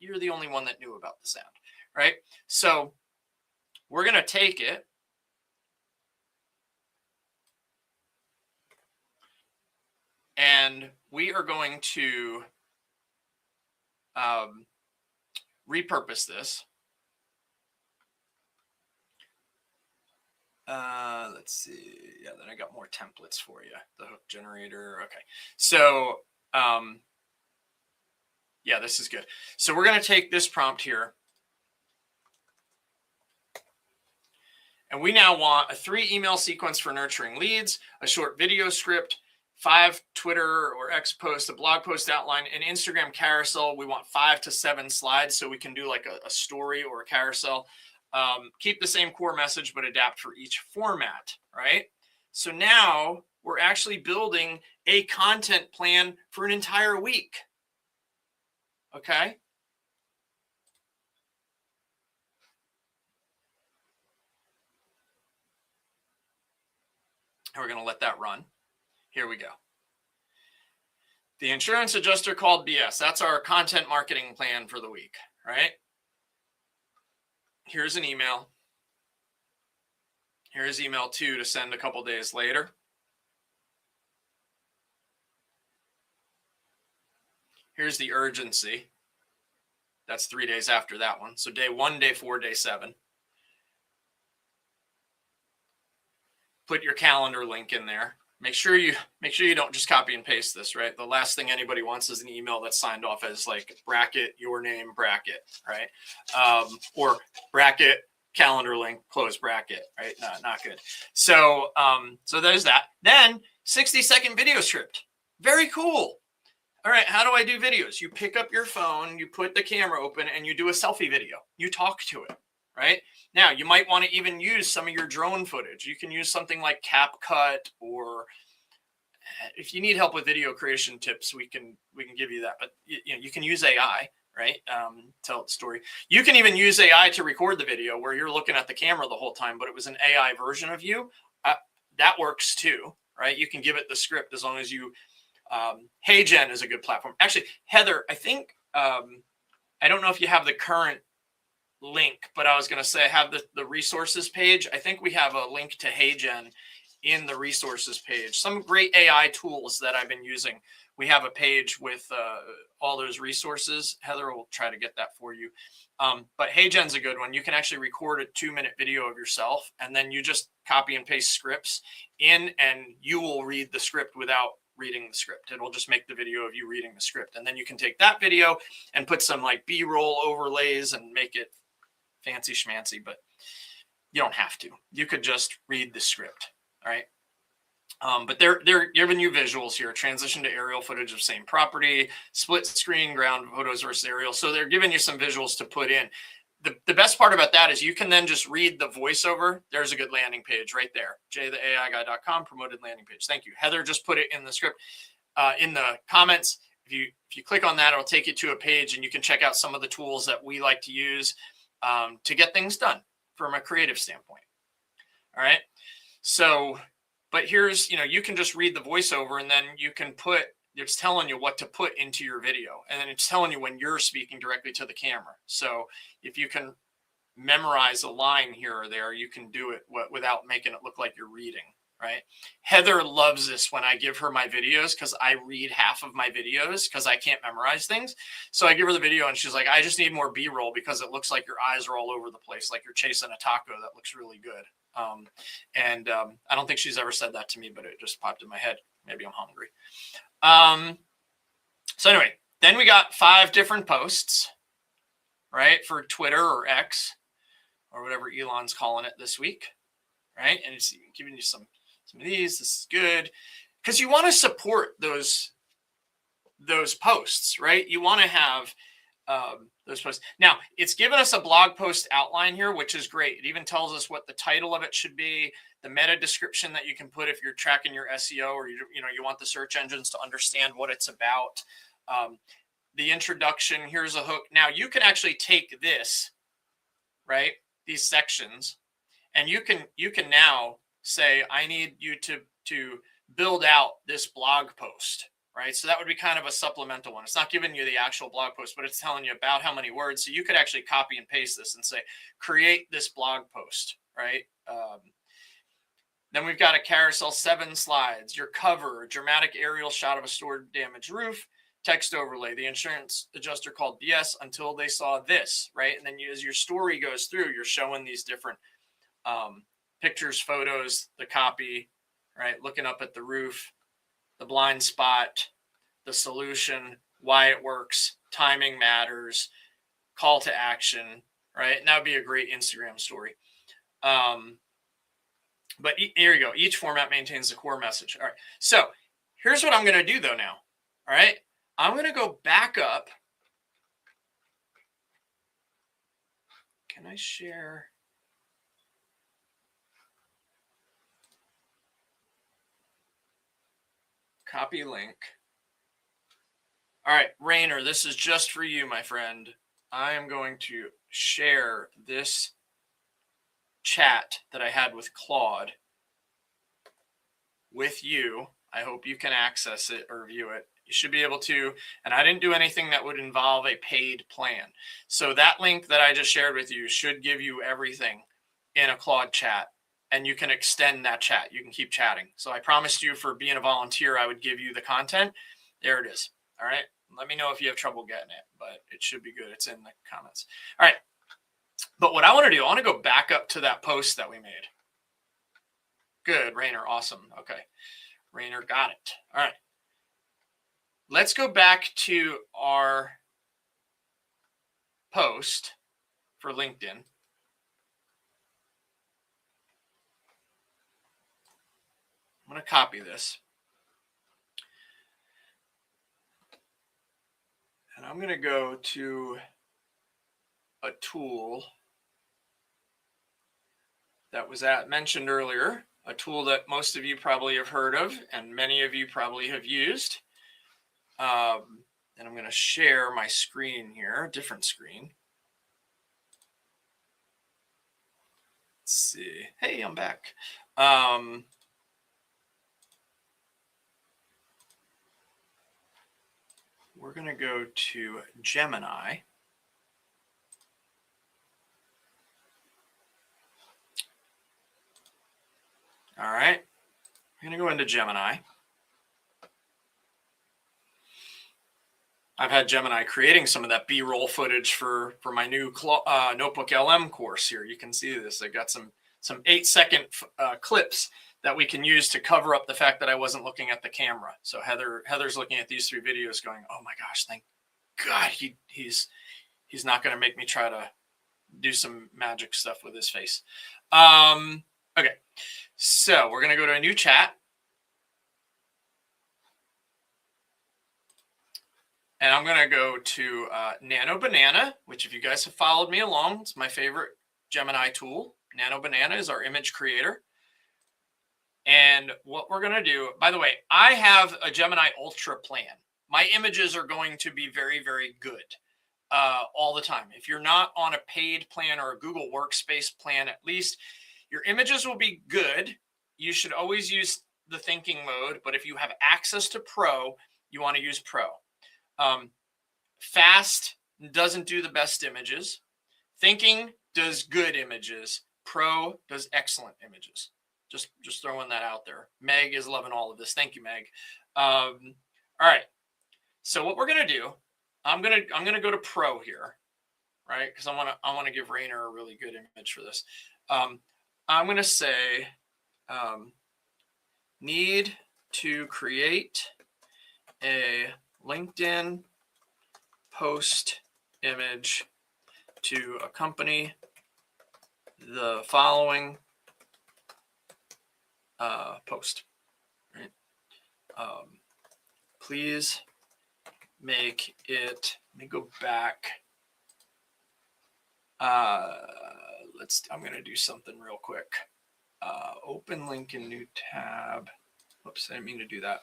you're the only one that knew about the sound, right? So we're going to take it and we are going to repurpose this. Let's see. Yeah, then I got more templates for you. The hook generator. Okay. So, yeah, this is good. So we're going to take this prompt here. And we now want a 3 email sequence for nurturing leads, a short video script, 5 Twitter or X posts, a blog post outline, an Instagram carousel. We want 5 to 7 slides so we can do like a story or a carousel. Keep the same core message, but adapt for each format, right? So now we're actually building a content plan for an entire week. Okay. And we're going to let that run. Here we go. The insurance adjuster called BS. That's our content marketing plan for the week, right? Here's an email. Here's email 2 to send a couple days later. Here's the urgency. That's 3 days after that one. So day 1, day 4, day 7. Put your calendar link in there. Make sure you don't just copy and paste this, right? The last thing anybody wants is an email that's signed off as like bracket, your name, bracket, right? Or bracket, calendar link, close bracket, right? No, not good. So, so there's that. Then 60-second video script. Very cool. All right, how do I do videos? You pick up your phone, you put the camera open, and you do a selfie video. You talk to it, right? Now, you might want to even use some of your drone footage. You can use something like CapCut, or if you need help with video creation tips, we can give you that. But you can use AI, right? Tell the story. You can even use AI to record the video where you're looking at the camera the whole time, but it was an AI version of you. That works too, right? You can give it the script as long as you. HeyGen is a good platform. Actually, Heather, I think I don't know if you have the current link, but I was going to say I have the resources page. I think we have a link to HeyGen in the resources page. Some great AI tools that I've been using. We have a page with all those resources. Heather will try to get that for you. But HeyGen's a good one. You can actually record a 2-minute video of yourself, and then you just copy and paste scripts in, and you will read the script without reading the script. It'll just make the video of you reading the script. And then you can take that video and put some like B-roll overlays and make it fancy schmancy, but you don't have to. You could just read the script. All right. But they're giving you visuals here. Transition to aerial footage of same property, split screen, ground photos versus aerial. So they're giving you some visuals to put in. The best part about that is you can then just read the voiceover. There's a good landing page right there. jaytheAIguy.com, promoted landing page. Thank you. Heather just put it in the script, in the comments. If you click on that, it'll take you to a page, and you can check out some of the tools that we like to use to get things done from a creative standpoint. All right. So, but here's, you can just read the voiceover, and then you can it's telling you what to put into your video. And then it's telling you when you're speaking directly to the camera. So if you can memorize a line here or there, you can do it without making it look like you're reading, right? Heather loves this when I give her my videos, because I read half of my videos because I can't memorize things. So I give her the video, and she's like, I just need more B-roll because it looks like your eyes are all over the place, like you're chasing a taco that looks really good. I don't think she's ever said that to me, but it just popped in my head. Maybe I'm hungry. So anyway, then we got 5 different posts, right, for Twitter or X or whatever Elon's calling it this week, right? And it's giving you some of these. This is good because you want to support those posts, right? You want to have those posts. Now, it's given us a blog post outline here, which is great. It even tells us what the title of it should be, the meta description that you can put if you're tracking your SEO, or you want the search engines to understand what it's about. The introduction, here's a hook. Now you can actually take this, right, these sections, and you can now say, I need you to build out this blog post, right? So that would be kind of a supplemental one. It's not giving you the actual blog post, but it's telling you about how many words. So you could actually copy and paste this and say, create this blog post, right? Then we've got a carousel, 7 slides, your cover, a dramatic aerial shot of a storm damaged roof, text overlay. The insurance adjuster called BS until they saw this, right? And then as your story goes through, you're showing these different pictures, photos, the copy, right? Looking up at the roof, the blind spot, the solution, why it works, timing matters, call to action, right? And that would be a great Instagram story. But here you go. Each format maintains the core message. All right. So here's what I'm going to do though now. All right. I'm going to go back up. Can I share? copy link. All right, Rainer, this is just for you, my friend. I am going to share this chat that I had with Claude with you. I hope you can access it or view it. You should be able to. And I didn't do anything that would involve a paid plan. So that link that I just shared with you should give you everything in a Claude chat. And you can extend that chat. You can keep chatting. So I promised you, for being a volunteer, I would give you the content. There it is. All right. Let me know if you have trouble getting it, but it should be good. It's in the comments. All right. But what I want to do, I want to go back up to that post that we made. Good, Rainer. Awesome. Okay. Rainer got it. All right. Let's go back to our post for LinkedIn. I'm going to copy this. And I'm going to go to a tool that was mentioned earlier, a tool that most of you probably have heard of and many of you probably have used. And I'm going to share my screen here, different screen. Let's see. Hey, I'm back. We're going to go to Gemini. All right. I'm going to go into Gemini. I've had Gemini creating some of that B-roll footage for my new Notebook LM course here. You can see this. I got some 8-second clips that we can use to cover up the fact that I wasn't looking at the camera. So Heather's looking at these 3 videos going, oh my gosh, thank God he's not going to make me try to do some magic stuff with his face. Okay, so we're going to go to a new chat. And I'm going to go to Nano Banana, which, if you guys have followed me along, it's my favorite Gemini tool. Nano Banana is our image creator. And what we're going to do, by the way, I have a Gemini Ultra plan. My images are going to be very, very good all the time. If you're not on a paid plan or a Google Workspace plan, at least your images will be good. You should always use the thinking mode. But if you have access to Pro, you want to use Pro. Fast doesn't do the best images. Thinking does good images. Pro does excellent images. Just throwing that out there. Meg is loving all of this. Thank you, Meg. All right. So what we're gonna do, I'm gonna go to Pro here, right? Because I want to give Rainer a really good image for this. I'm gonna say need to create a LinkedIn post image to accompany the following post. Right? Please make it. Let me go back. I'm going to do something real quick. Open link in new tab. Whoops, I didn't mean to do that.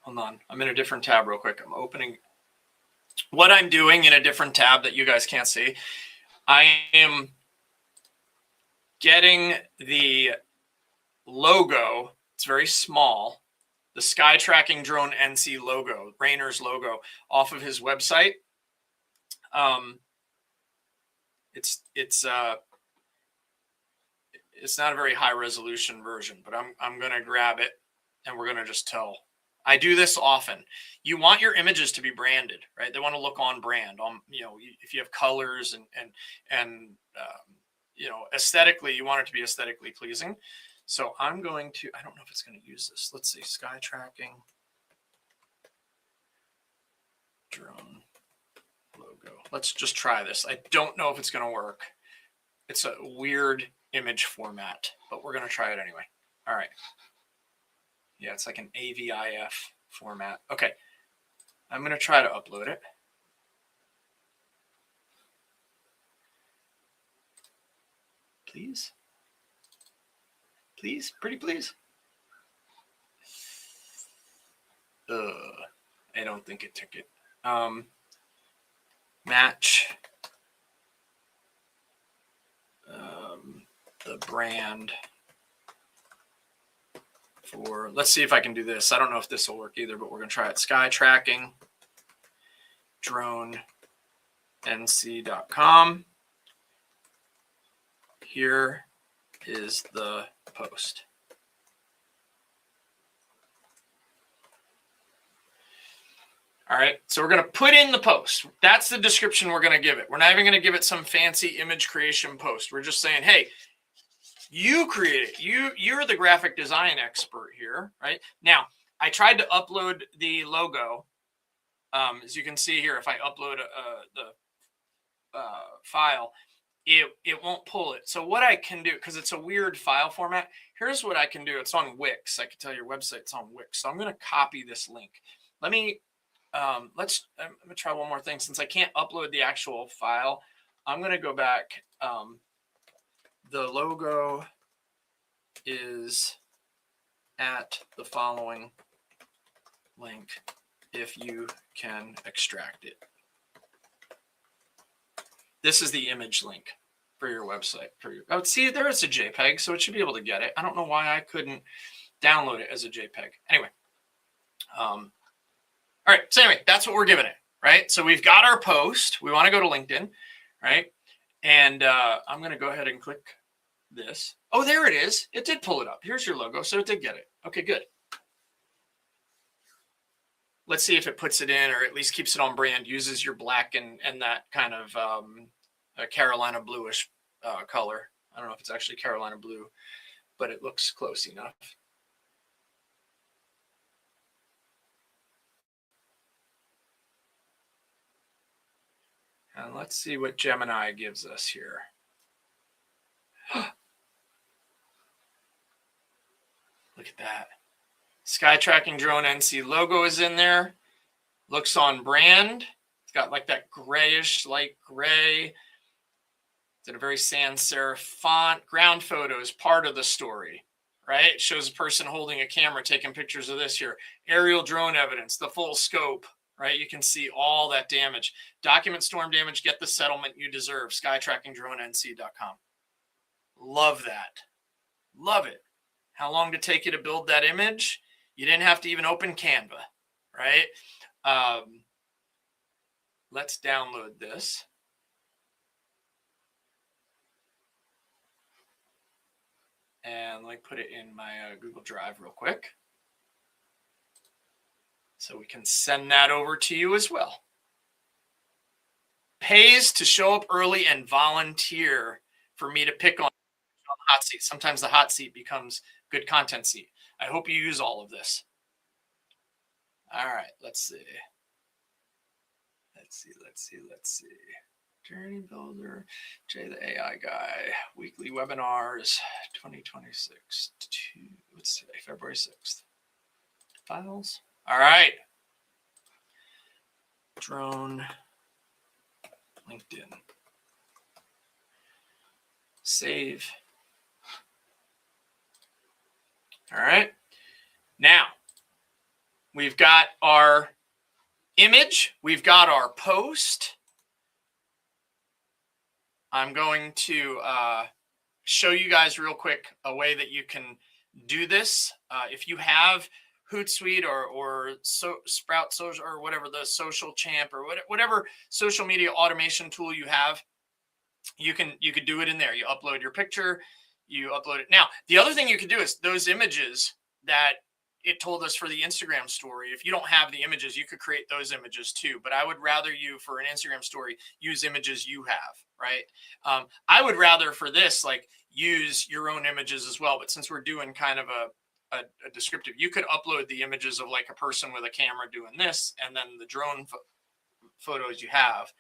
Hold on. I'm in a different tab real quick. I'm opening what I'm doing in a different tab that you guys can't see. I am getting the logo. It's very small. The Sky Tracking Drone NC logo, Rainer's logo, off of his website. It's not a very high resolution version, but I'm going to grab it and we're going to just tell. I do this often. You want your images to be branded, right? They want to look on brand. If you have colors and aesthetically, you want it to be aesthetically pleasing. So I'm going to, I don't know if it's going to use this. Let's see, Sky Tracking Drone logo. Let's just try this. I don't know if it's going to work. It's a weird image format, but we're going to try it anyway. All right. Yeah, it's like an AVIF format. Okay. I'm going to try to upload it. Please. Please, pretty please. I don't think it took it. Match the brand for, let's see if I can do this. I don't know if this will work either, but we're going to try it. Sky tracking, dronenc.com. Here is the post. All right, so we're going to put in the post. That's the description we're going to give it. We're not even going to give it some fancy image creation post. We're just saying, hey, you create it. You're the graphic design expert here, right? Now, I tried to upload the logo. As you can see here, if I upload the file, it won't pull it. So what I can do, because it's a weird file format, here's what I can do. It's on Wix. I can tell your website's on Wix. So I'm going to copy this link. Let me, I'm going to try one more thing. Since I can't upload the actual file, I'm going to go back. The logo is at the following link if you can extract it. This is the image link for your website. Oh, see, there is a JPEG, so it should be able to get it. I don't know why I couldn't download it as a JPEG. Anyway, all right. So anyway, that's what we're giving it, right? So we've got our post. We want to go to LinkedIn, right? And I'm going to go ahead and click this. Oh, there it is. It did pull it up. Here's your logo. So it did get it. Okay, good. Let's see if it puts it in, or at least keeps it on brand, uses your black and that kind of a Carolina bluish color. I don't know if it's actually Carolina blue, but it looks close enough. And let's see what Gemini gives us here. Look at that. Sky Tracking Drone NC logo is in there. Looks on brand. It's got like that grayish, light gray. It's in a very sans serif font. Ground photo is part of the story, right? It shows a person holding a camera taking pictures of this here. Aerial drone evidence, the full scope, right? You can see all that damage. Document storm damage, get the settlement you deserve. SkyTrackingDroneNC.com. Love that. Love it. How long did it take you to build that image? You didn't have to even open Canva, right? Let's download this. And let me put it in my Google Drive real quick, so we can send that over to you as well. Pays to show up early and volunteer for me to pick on the hot seat. Sometimes the hot seat becomes good content seat. I hope you use all of this. All right, let's see. Let's see. Journey Builder, Jay the AI Guy, weekly webinars, 2026 to, what's today, February 6th. Files. All right. Drone, LinkedIn. Save. All right. Now, we've got our image. We've got our post. I'm going to show you guys real quick a way that you can do this. If you have Hootsuite or Sprout Social or whatever, the Social Champ or whatever social media automation tool you have, you could do it in there. You upload your picture, you upload it. Now, the other thing you could do is those images that it told us for the Instagram story. If you don't have the images, you could create those images too. But I would rather you, for an Instagram story, use images you have, right? I would rather for this, like, use your own images as well. But since we're doing kind of a descriptive, you could upload the images of like a person with a camera doing this, and then the drone photos you have.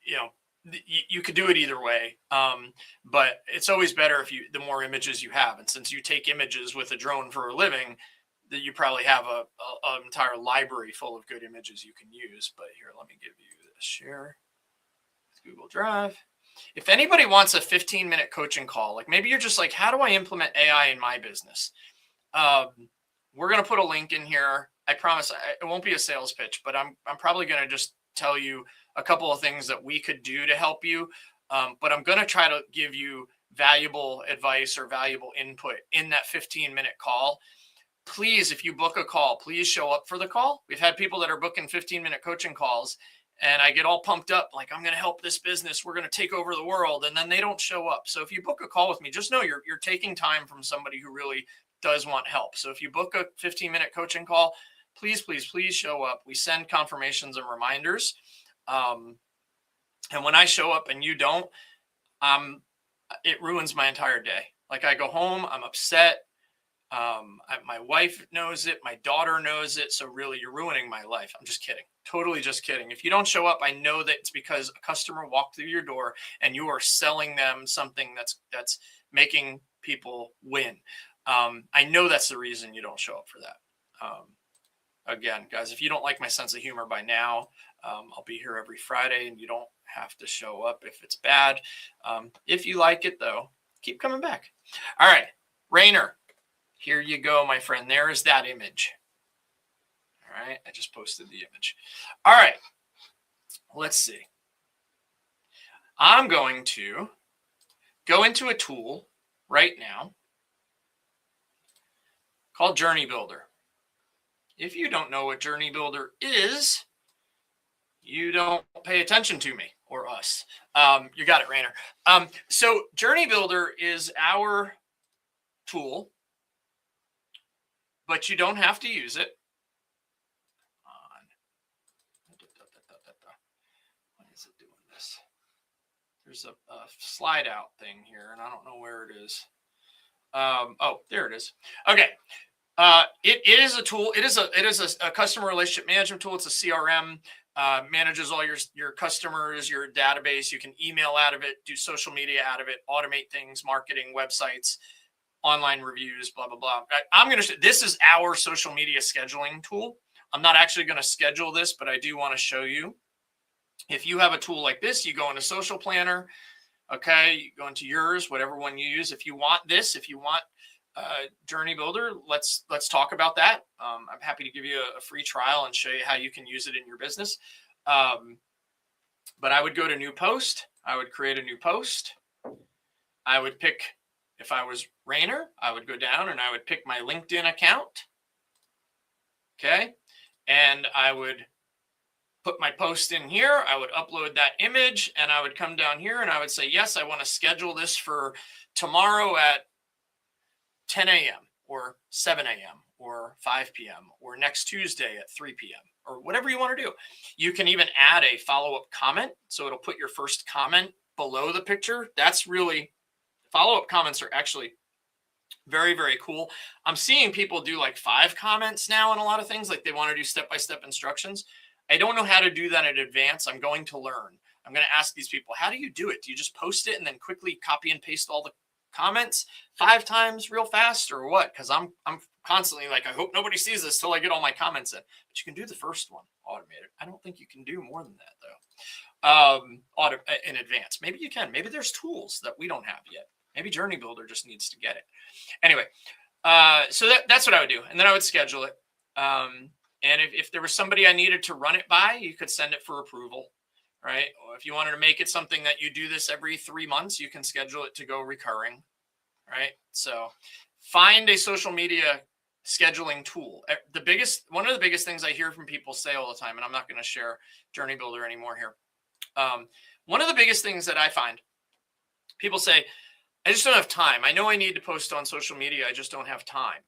You know, you could do it either way, but it's always better if the more images you have. And since you take images with a drone for a living, that you probably have an entire library full of good images you can use. But here, let me give you the share with Google Drive. If anybody wants a 15-minute coaching call, like maybe you're just like, how do I implement AI in my business? we're going to put a link in here. I promise it won't be a sales pitch, but I'm probably going to just tell you a couple of things that we could do to help you. But I'm going to try to give you valuable advice or valuable input in that 15-minute call. Please, if you book a call, please show up for the call. We've had people that are booking 15-minute coaching calls, and I get all pumped up, like, I'm going to help this business. We're going to take over the world. And then they don't show up. So if you book a call with me, just know you're taking time from somebody who really does want help. So if you book a 15-minute coaching call, please, please, please show up. We send confirmations and reminders. And when I show up and you don't, it ruins my entire day. Like, I go home, I'm upset. My wife knows it. My daughter knows it. So really, you're ruining my life. I'm just kidding. Totally just kidding. If you don't show up, I know that it's because a customer walked through your door and you are selling them something that's making people win. I know that's the reason you don't show up for that. Again, guys, if you don't like my sense of humor by now, I'll be here every Friday, and you don't have to show up if it's bad. If you like it, though, keep coming back. All right, Rainer, here you go, my friend. There is that image. All right, I just posted the image. All right, let's see. I'm going to go into a tool right now called Journey Builder. If you don't know what Journey Builder is, you don't pay attention to me or us. You got it, Rainer. So Journey Builder is our tool, but you don't have to use it. Why is it doing this? There's a slide out thing here, and I don't know where it is. Oh, there it is. Okay. It is a tool. It is a customer relationship management tool. It's a CRM. Manages all your customers, your database. You can email out of it, do social media out of it, automate things, marketing, websites, online reviews, blah, blah, blah. This is our social media scheduling tool. I'm not actually going to schedule this, but I do want to show you. If you have a tool like this, you go into Social Planner. Okay, you go into yours, whatever one you use. If you want this, if you want Journey Builder, let's talk about that. I'm happy to give you a free trial and show you how you can use it in your business. But I would go to New Post. I would create a new post. I would pick, if I was Rainer, I would go down and I would pick my LinkedIn account. Okay, and I would put my post in here. I would upload that image, and I would come down here and I would say, yes, I want to schedule this for tomorrow at 10 a.m. or 7 a.m. or 5 p.m. or next Tuesday at 3 p.m. or whatever you want to do. You can even add a follow-up comment. So it'll put your first comment below the picture. That's really, follow-up comments are actually very, very cool. I'm seeing people do like 5 comments now on a lot of things, like they want to do step-by-step instructions. I don't know how to do that in advance. I'm going to learn. I'm going to ask these people, how do you do it? Do you just post it and then quickly copy and paste all the comments 5 times real fast, or what? Because I'm constantly like, I hope nobody sees this till I get all my comments in. But you can do the first one automated. I don't think you can do more than that, though. In advance. Maybe you can. Maybe there's tools that we don't have yet. Maybe Journey Builder just needs to get it. Anyway, so that's what I would do. And then I would schedule it. And if there was somebody I needed to run it by, you could send it for approval, right? Or if you wanted to make it something that you do this every 3 months, you can schedule it to go recurring, right? So find a social media scheduling tool. One of the biggest things I hear from people say all the time, and I'm not going to share Journey Builder anymore here. One of the biggest things that I find, people say, I just don't have time. I know I need to post on social media. I just don't have time,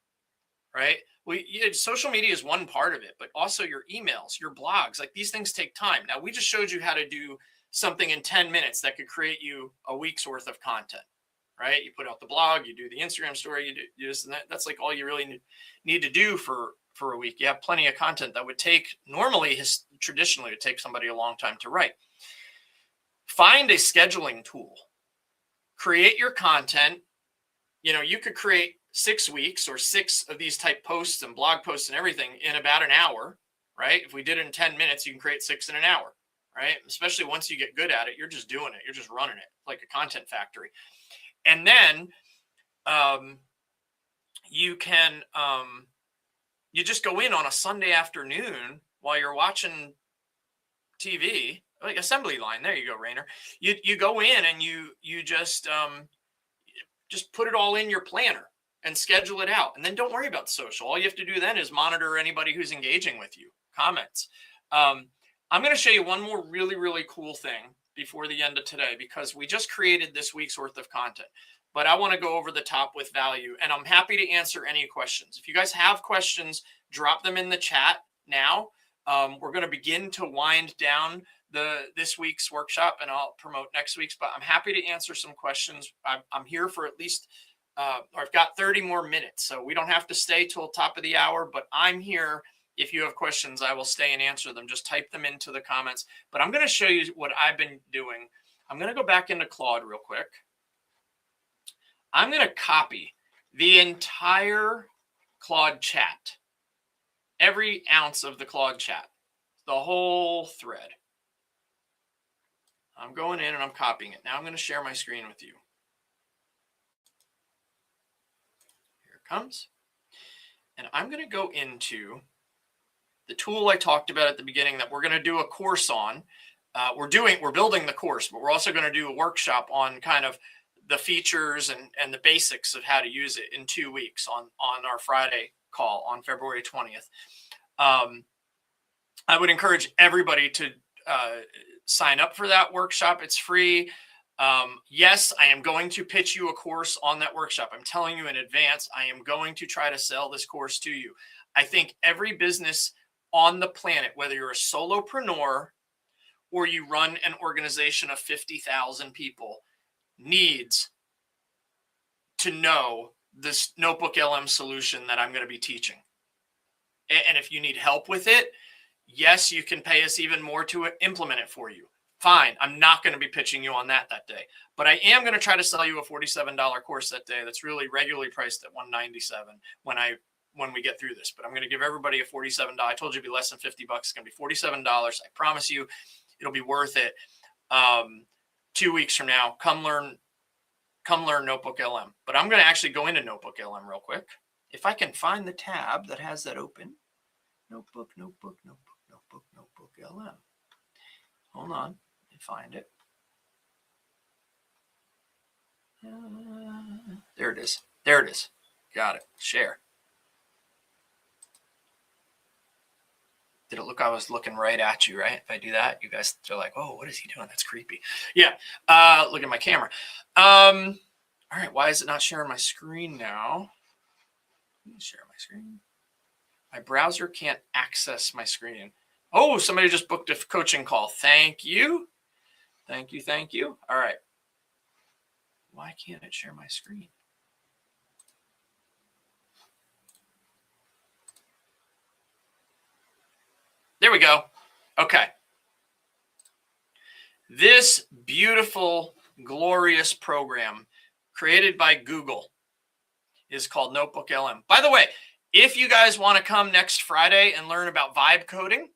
right? Well, social media is one part of it, but also your emails, your blogs, like these things take time. Now, we just showed you how to do something in 10 minutes that could create you a week's worth of content, right? You put out the blog, you do the Instagram story, you do this and that. That's like all you really need to do for a week. You have plenty of content that would take, traditionally, it would take somebody a long time to write. Find a scheduling tool. Create your content. You could create 6 weeks or 6 of these type posts and blog posts and everything in about an hour, right? If we did it in 10 minutes, you can create 6 in an hour, right? Especially once you get good at it, you're just doing it. You're just running it like a content factory. And then you can you just go in on a Sunday afternoon while you're watching TV, like assembly line. There you go, Rainer. You go in and you just put it all in your planner and schedule it out. And then don't worry about the social. All you have to do then is monitor anybody who's engaging with you, comments. I'm going to show you one more really, really cool thing before the end of today, because we just created this week's worth of content, but I want to go over the top with value, and I'm happy to answer any questions. If you guys have questions, drop them in the chat now. We're going to begin to wind down this week's workshop, and I'll promote next week's, but I'm happy to answer some questions. I'm here for at least, I've got 30 more minutes, so we don't have to stay till top of the hour, but I'm here. If you have questions, I will stay and answer them. Just type them into the comments. But I'm going to show you what I've been doing. I'm going to go back into Claude real quick. I'm going to copy the entire Claude chat, every ounce of the Claude chat, the whole thread. I'm going in and I'm copying it. Now I'm going to share my screen with you. Here it comes. And I'm going to go into the tool I talked about at the beginning that we're going to do a course on. We're building the course, but we're also going to do a workshop on kind of the features and the basics of how to use it in 2 weeks on our Friday call on February 20th. I would encourage everybody to sign up for that workshop. It's free. Yes, I am going to pitch you a course on that workshop. I'm telling you in advance, I am going to try to sell this course to you. I think every business on the planet, whether you're a solopreneur or you run an organization of 50,000 people, needs to know this Notebook LM solution that I'm going to be teaching. And if you need help with it, yes, you can pay us even more to implement it for you. Fine. I'm not going to be pitching you on that day, but I am going to try to sell you a $47 course that day. That's really regularly priced at $197 when we get through this, but I'm going to give everybody a $47. I told you it'd be less than $50. It's going to be $47. I promise you it'll be worth it. 2 weeks from now, come learn Notebook LM. But I'm going to actually go into Notebook LM real quick. If I can find the tab that has that open. Notebook LM. Hold on, let me find it. There it is. There it is. Got it. Share. Did it look? I was looking right at you, right? If I do that, you guys are like, "Oh, what is he doing? That's creepy." Yeah. Look at my camera. All right. Why is it not sharing my screen now? Let me share my screen. My browser can't access my screen. Oh, somebody just booked a coaching call. Thank you. Thank you. Thank you. All right. Why can't it share my screen? There we go. Okay. This beautiful, glorious program created by Google is called Notebook LM. By the way, if you guys want to come next Friday and learn about vibe coding,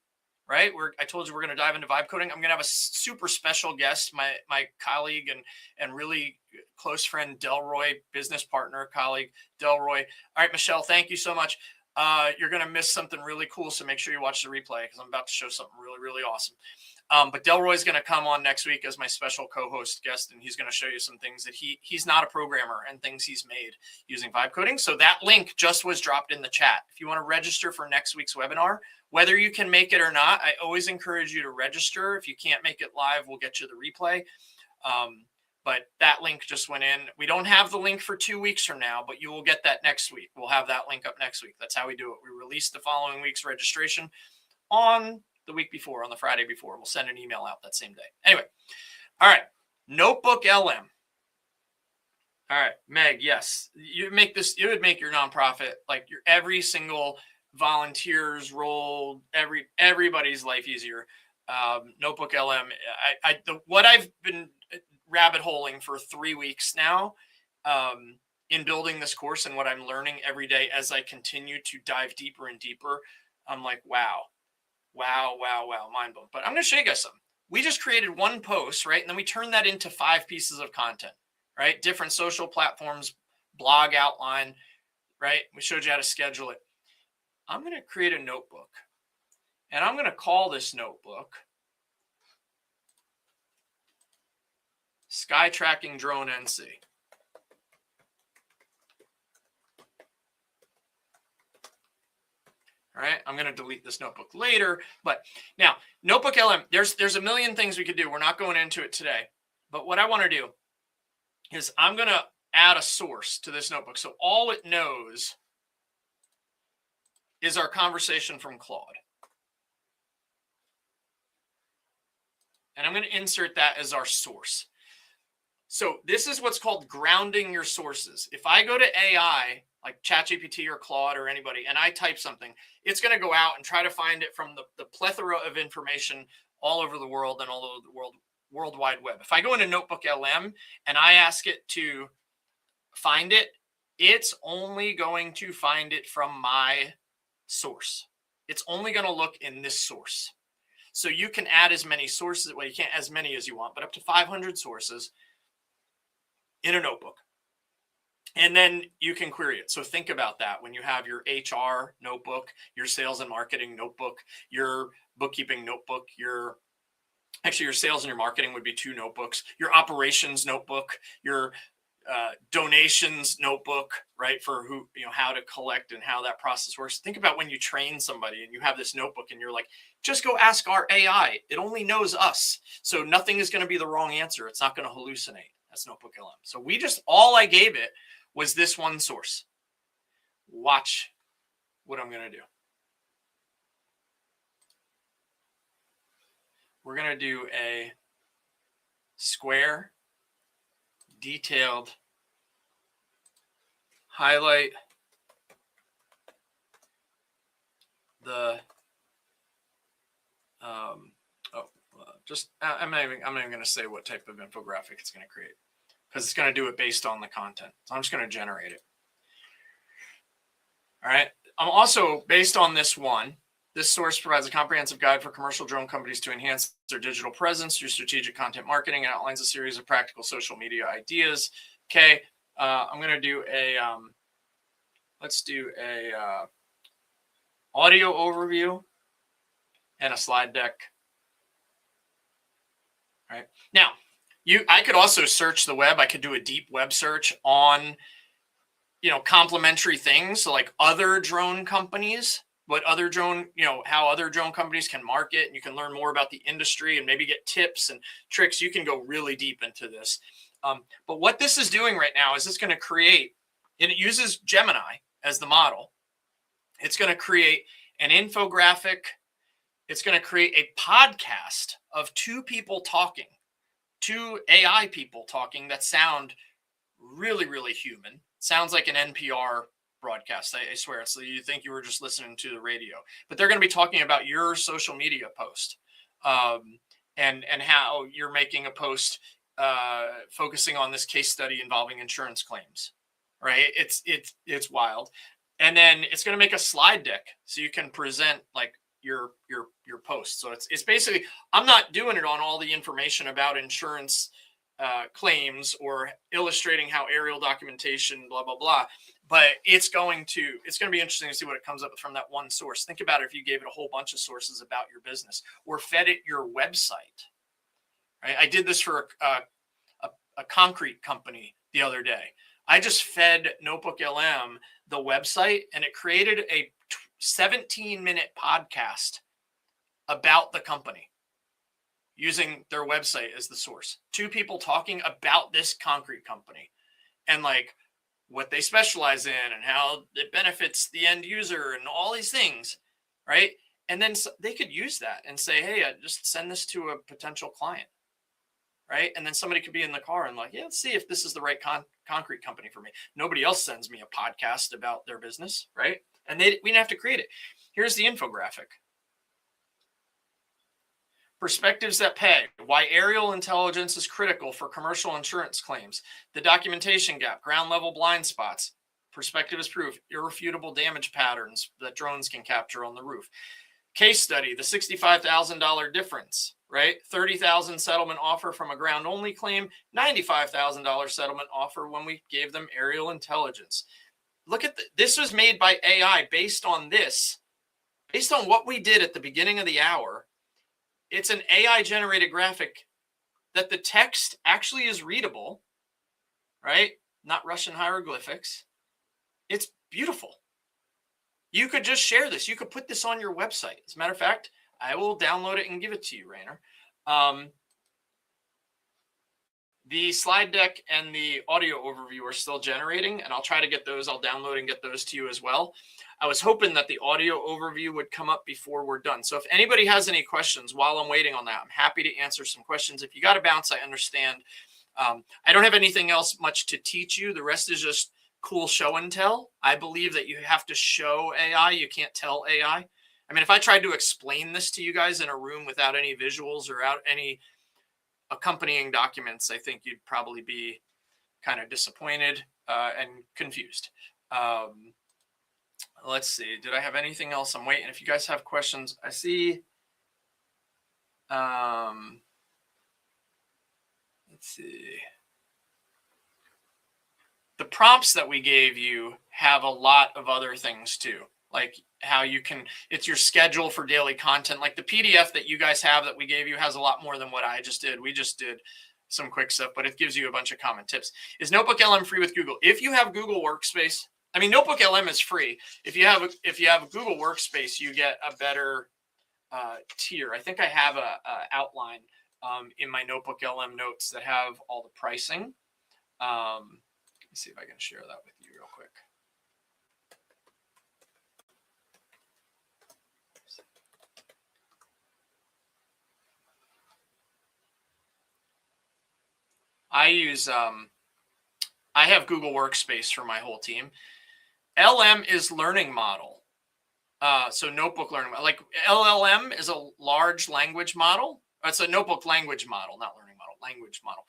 right? I told you we're going to dive into vibe coding. I'm going to have a super special guest, my colleague and really close friend, Delroy, business partner, colleague, Delroy. All right, Michelle, thank you so much. You're going to miss something really cool, so make sure you watch the replay because I'm about to show something really, really awesome. But Delroy's going to come on next week as my special co-host guest, and he's going to show you some things that he's not a programmer and things he's made using vibe coding. So that link just was dropped in the chat. If you want to register for next week's webinar, whether you can make it or not, I always encourage you to register. If you can't make it live, we'll get you the replay. But that link just went in. We don't have the link for 2 weeks from now, but you will get that next week. We'll have that link up next week. That's how we do it. We release the following week's registration on the week before, on the Friday before. We'll send an email out that same day. Anyway, all right. Notebook LM. All right, Meg, yes. You would make your nonprofit, like your every single volunteer's role, everybody's life easier. Notebook LM. What I've been rabbit holing for 3 weeks now in building this course and what I'm learning every day as I continue to dive deeper and deeper, I'm like, wow, mind blown. But I'm going to show you guys something. We just created one post, right? And then we turned that into 5 pieces of content, right? Different social platforms, blog outline, right? We showed you how to schedule it. I'm going to create a notebook, and I'm going to call this notebook Sky Tracking Drone NC. All right, I'm going to delete this notebook later, but now Notebook LM, there's a million things we could do. We're not going into it today, but what I want to do is I'm going to add a source to this notebook. So all it knows is our conversation from Claude. And I'm going to insert that as our source. So this is what's called grounding your sources. If I go to AI, like ChatGPT or Claude or anybody, and I type something, it's going to go out and try to find it from the plethora of information all over the world and all over the World Wide Web. If I go into Notebook LM and I ask it to find it, it's only going to find it from my source. It's only going to look in this source. So you can add as many sources, well, you can't as many as you want, but up to 500 sources in a notebook. And then you can query it. So think about that when you have your HR notebook, your sales and marketing notebook, your bookkeeping notebook, your sales and your marketing would be 2 notebooks, your operations notebook, your donations notebook, right? For who, how to collect and how that process works. Think about when you train somebody and you have this notebook and you're like, just go ask our AI. It only knows us. So nothing is going to be the wrong answer. It's not going to hallucinate. That's Notebook LM. So all I gave it was this one source. Watch what I'm going to do. We're going to do a square detailed highlight the I'm not even going to say what type of infographic it's going to create, because it's going to do it based on the content. So I'm just going to generate it. All right. I'm also, based on this source provides a comprehensive guide for commercial drone companies to enhance their digital presence through strategic content marketing and outlines a series of practical social media ideas. Okay. I'm going to do let's do a audio overview and a slide deck. All right. Now, I could also search the web. I could do a deep web search on, complementary things. So like other drone companies, how other drone companies can market, and you can learn more about the industry and maybe get tips and tricks. You can go really deep into this. But what this is doing right now is it's going to create, and it uses Gemini as the model. It's going to create an infographic. It's going to create a podcast of 2 people talking, 2 AI people talking that sound really, really human. Sounds like an NPR broadcast. I swear. So you think you were just listening to the radio, but they're going to be talking about your social media post, and how you're making a post focusing on this case study involving insurance claims. Right? It's wild. And then it's going to make a slide deck so you can present like your post. So it's basically, I'm not doing it on all the information about insurance claims or illustrating how aerial documentation, blah, blah, blah. But it's going to be interesting to see what it comes up with from that one source. Think about it if you gave it a whole bunch of sources about your business or fed it your website. Right? I did this for a concrete company the other day. I just fed Notebook LM the website, and it created a 17-minute podcast about the company using their website as the source. 2 people talking about this concrete company and like what they specialize in and how it benefits the end user and all these things, right? And then they could use that and say, hey, just send this to a potential client, right? And then somebody could be in the car and like, yeah, let's see if this is the right concrete company for me. Nobody else sends me a podcast about their business, right? And we didn't have to create it. Here's the infographic. Perspectives that pay. Why aerial intelligence is critical for commercial insurance claims. The documentation gap. Ground level blind spots. Perspective is proof. Irrefutable damage patterns that drones can capture on the roof. Case study. The $65,000 difference. Right? $30,000 settlement offer from a ground only claim. $95,000 settlement offer when we gave them aerial intelligence. look at this was made by AI based on what we did at the beginning of the hour. It's an AI generated graphic that the text actually is readable, right? Not Russian hieroglyphics. It's beautiful. You could just share this. You could put this on your website. As a matter of fact, I will download it and give it to you, Rainer. The slide deck and the audio overview are still generating, and I'll try to get those. I'll download and get those to you as well. I was hoping that the audio overview would come up before we're done. So if anybody has any questions while I'm waiting on that, I'm happy to answer some questions. If you got to bounce, I understand. I don't have anything else much to teach you. The rest is just cool show and tell. I believe that you have to show AI. You can't tell AI. I mean, if I tried to explain this to you guys in a room without any visuals or out any accompanying documents, I think you'd probably be kind of disappointed and confused. Let's see. Did I have anything else? I'm waiting. If you guys have questions, I see. Let's see. The prompts that we gave you have a lot of other things too, like how you can, it's your schedule for daily content. Like the PDF that you guys have that we gave you has a lot more than what I just did. We just did some quick stuff, but it gives you a bunch of common tips. Is Notebook LM free with Google? If you have Google Workspace, I mean, Notebook LM is free. If you have a Google Workspace, you get a better tier. I think I have a outline in my Notebook LM notes that have all the pricing. Let me see if I can share that with you real quick. I have Google Workspace for my whole team. LM is learning model. So notebook learning, like LLM is a large language model. It's a notebook language model, not learning model, language model.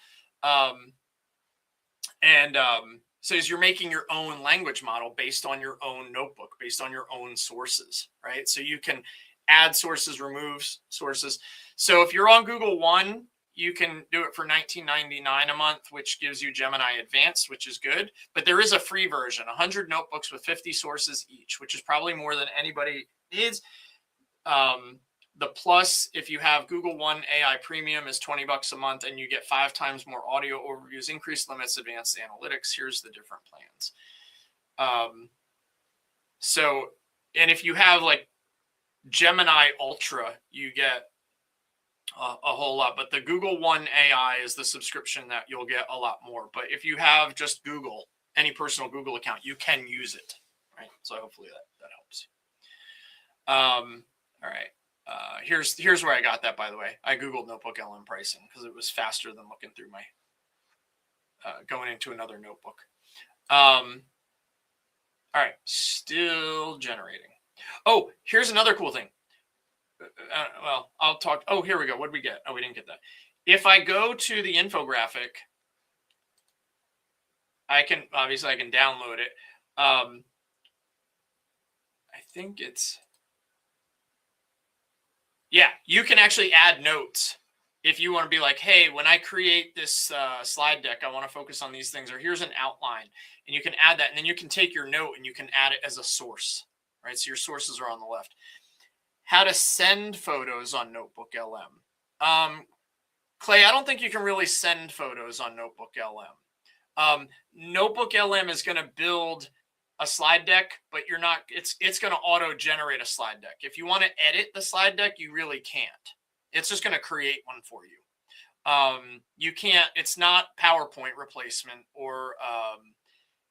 So you're making your own language model based on your own notebook, based on your own sources, right? So you can add sources, remove sources. So if you're on Google One, you can do it for $19.99 a month, which gives you Gemini Advanced, which is good. But there is a free version, 100 notebooks with 50 sources each, which is probably more than anybody needs. The plus, if you have Google One AI Premium, is $20 a month, and you get 5 times more audio overviews, increased limits, advanced analytics. Here's the different plans. And if you have like Gemini Ultra, you get a whole lot, but the Google One AI is the subscription that you'll get a lot more. But if you have just Google, any personal Google account, you can use it, right? So hopefully that helps. All right. Here's where I got that, by the way. I Googled Notebook LM pricing because it was faster than looking through my, going into another notebook. All right, still generating. Oh, here's another cool thing. Well, I'll talk. Oh, here we go. What did we get? Oh, we didn't get that. If I go to the infographic, I can download it. I think it's, yeah, you can actually add notes if you want to be like, hey, when I create this slide deck, I want to focus on these things, or here's an outline, and you can add that, and then you can take your note and you can add it as a source, right? So your sources are on the left. How to send photos on Notebook LM. Clay, I don't think you can really send photos on Notebook LM. Notebook LM is going to build a slide deck, but you're not, it's going to auto generate a slide deck. If you want to edit the slide deck, you really can't. It's just going to create one for you. You can't, it's not PowerPoint replacement, or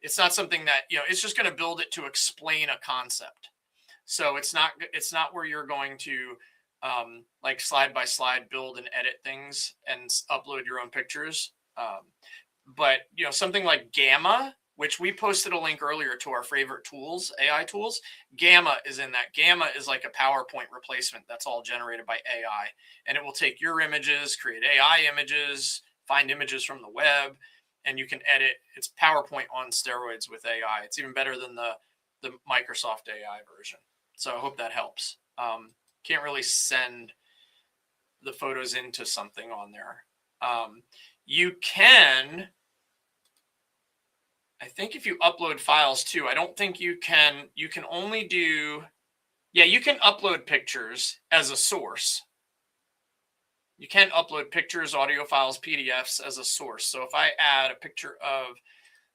it's not something that, it's just going to build it to explain a concept. So it's not where you're going to like slide by slide build and edit things and upload your own pictures. But something like Gamma, which we posted a link earlier to our favorite tools, AI tools. Gamma is in that. Gamma is like a PowerPoint replacement that's all generated by AI, and it will take your images, create AI images, find images from the web, and you can edit. It's PowerPoint on steroids with AI. It's even better than the Microsoft AI version. So I hope that helps. Can't really send the photos into something on there. You can, I I think if you upload files too, I don't think you can only do, yeah, you can upload pictures as a source. You can upload pictures, audio files, PDFs as a source. So if I add a picture of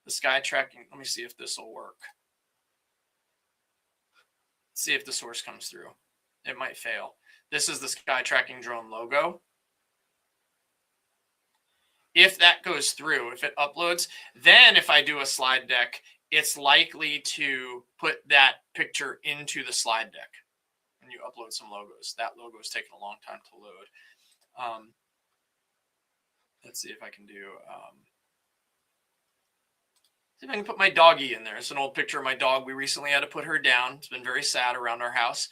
the sky tracking, let me see if this will work. See if the source comes through. It might fail. This is the sky tracking drone logo. If that goes through, if it uploads, then if I do a slide deck, it's likely to put that picture into the slide deck. And you upload some logos. That logo is taking a long time to load. Let's see if I can do, see if I can put my doggy in there. It's an old picture of my dog. We recently had to put her down. It's been very sad around our house.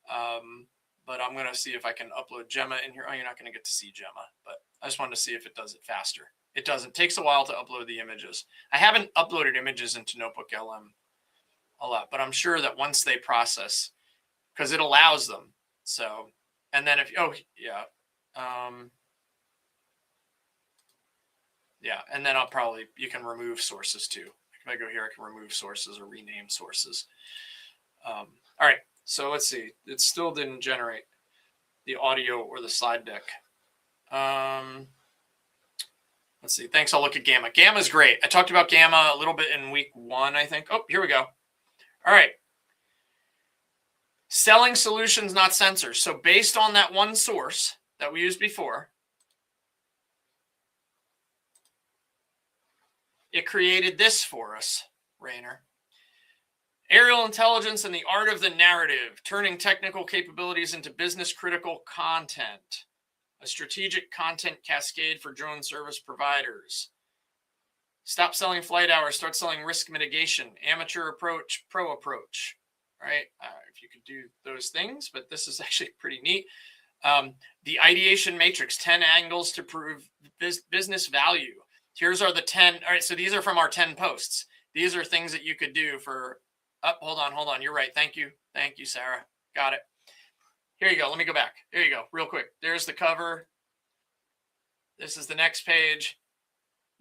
But I'm going to see if I can upload Gemma in here. Oh, you're not going to get to see Gemma, but I just wanted to see if it does it faster. It doesn't. It takes a while to upload the images. I haven't uploaded images into Notebook LM a lot, but I'm sure that once they process, because it allows them. So, and then if, oh, yeah. Yeah, and then I'll probably, you can remove sources too. If I go here, I can remove sources or rename sources. All right, so let's see. It still didn't generate the audio or the slide deck. Let's see. Thanks. I'll look at Gamma. Gamma's great. I talked about Gamma a little bit in week 1, I think. Oh, here we go. All right. Selling solutions, not sensors. So based on that one source that we used before, it created this for us, Rainer. Aerial intelligence and the art of the narrative, turning technical capabilities into business critical content. A strategic content cascade for drone service providers. Stop selling flight hours, start selling risk mitigation. Amateur approach, pro approach. Right? If you could do those things, but this is actually pretty neat. The ideation matrix, 10 angles to prove business value. Here's are the 10. All right, so these are from our 10 posts. These are things that you could do for, hold on. You're right. Thank you, Sarah. Got it. Here you go. Let me go back. There you go. Real quick. There's the cover. This is the next page.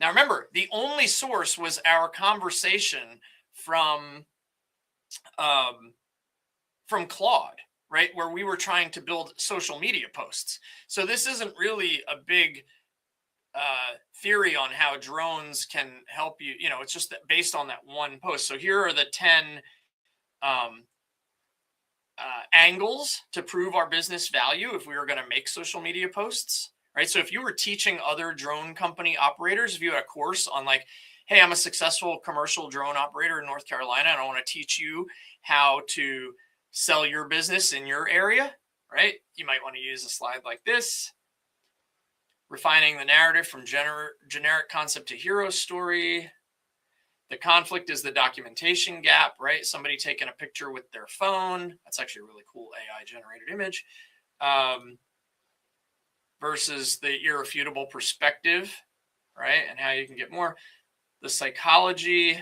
Now remember, the only source was our conversation from Claude, right? Where we were trying to build social media posts. So this isn't really a big theory on how drones can help you. You know, it's just that based on that one post. So here are the 10 angles to prove our business value if we were going to make social media posts, right? So if you were teaching other drone company operators, if you had a course on like, hey, I'm a successful commercial drone operator in North Carolina, and I want to teach you how to sell your business in your area, right? You might want to use a slide like this. Refining the narrative from generic concept to hero story. The conflict is the documentation gap, right? Somebody taking a picture with their phone. That's actually a really cool AI generated image. Versus the irrefutable perspective, right? And how you can get more. The psychology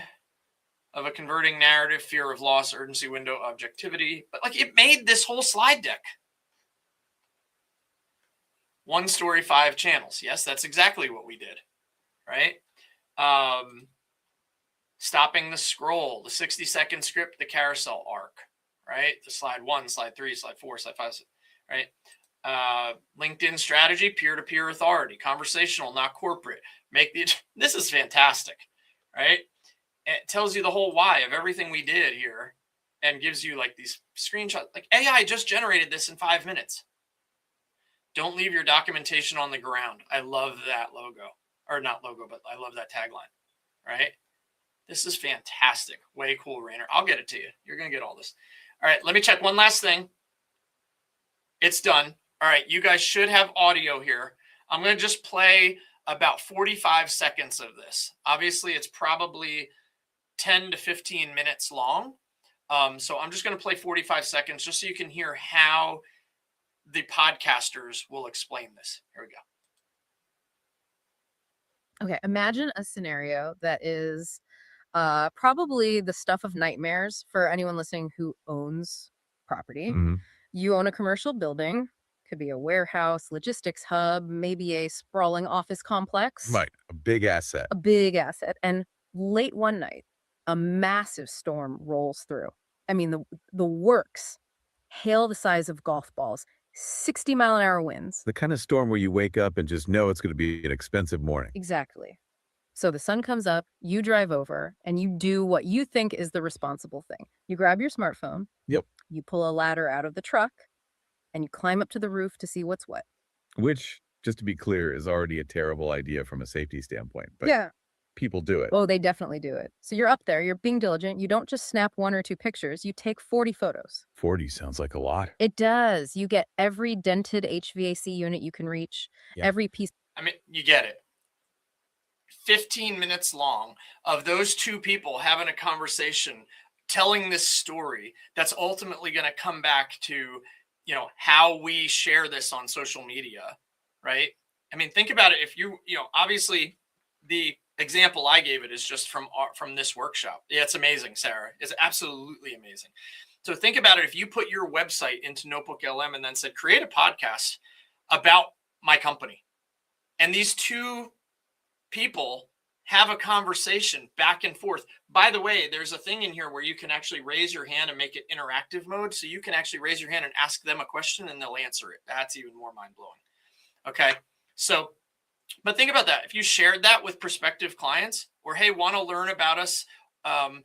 of a converting narrative, fear of loss, urgency window, objectivity. But like it made this whole slide deck. 1 story, 5 channels. Yes, that's exactly what we did, right? Stopping the scroll, the 60-second script, the carousel arc, right? The slide 1, slide 3, slide 4, slide 5, right? LinkedIn strategy, peer-to-peer authority, conversational, not corporate. This is fantastic, right? It tells you the whole why of everything we did here and gives you like these screenshots. Like AI just generated this in 5 minutes. Don't leave your documentation on the ground. I love that logo, or not logo, but I love that tagline, right? This is fantastic. Way cool, Rainer. I'll get it to you. You're going to get all this. All right, let me check one last thing. It's done. All right, you guys should have audio here. I'm going to just play about 45 seconds of this. Obviously, it's probably 10 to 15 minutes long. So I'm just going to play 45 seconds just so you can hear how the podcasters will explain this. Here we go. Okay, imagine a scenario that is probably the stuff of nightmares for anyone listening who owns property. Mm-hmm. You own a commercial building, could be a warehouse, logistics hub, maybe a sprawling office complex. Right, a big asset. A big asset. And late one night, a massive storm rolls through. I mean, the works, hail the size of golf balls, 60-mile-an-hour winds. The kind of storm where you wake up and just know it's going to be an expensive morning. Exactly. So the sun comes up, you drive over, and you do what you think is the responsible thing. You grab your smartphone. Yep. You pull a ladder out of the truck, and you climb up to the roof to see what's what. Which, just to be clear, is already a terrible idea from a safety standpoint. But yeah. people do it. Oh, they definitely do it. So you're up there, you're being diligent. You don't just snap 1 or 2 pictures, you take 40 photos. 40 sounds like a lot. It does. You get every dented HVAC unit you can reach, every piece. I mean, you get it. 15 minutes long of those two people having a conversation, telling this story that's ultimately going to come back to, how we share this on social media, right? I mean, think about it. If obviously the example I gave it is just from this workshop. Yeah, it's amazing, Sarah. It's absolutely amazing. So think about it. If you put your website into Notebook LM and then said, create a podcast about my company, and these two people have a conversation back and forth. By the way, there's a thing in here where you can actually raise your hand and make it interactive mode. So you can actually raise your hand and ask them a question and they'll answer it. That's even more mind blowing. Okay. So, but think about that. If you shared that with prospective clients, or, hey, want to learn about us on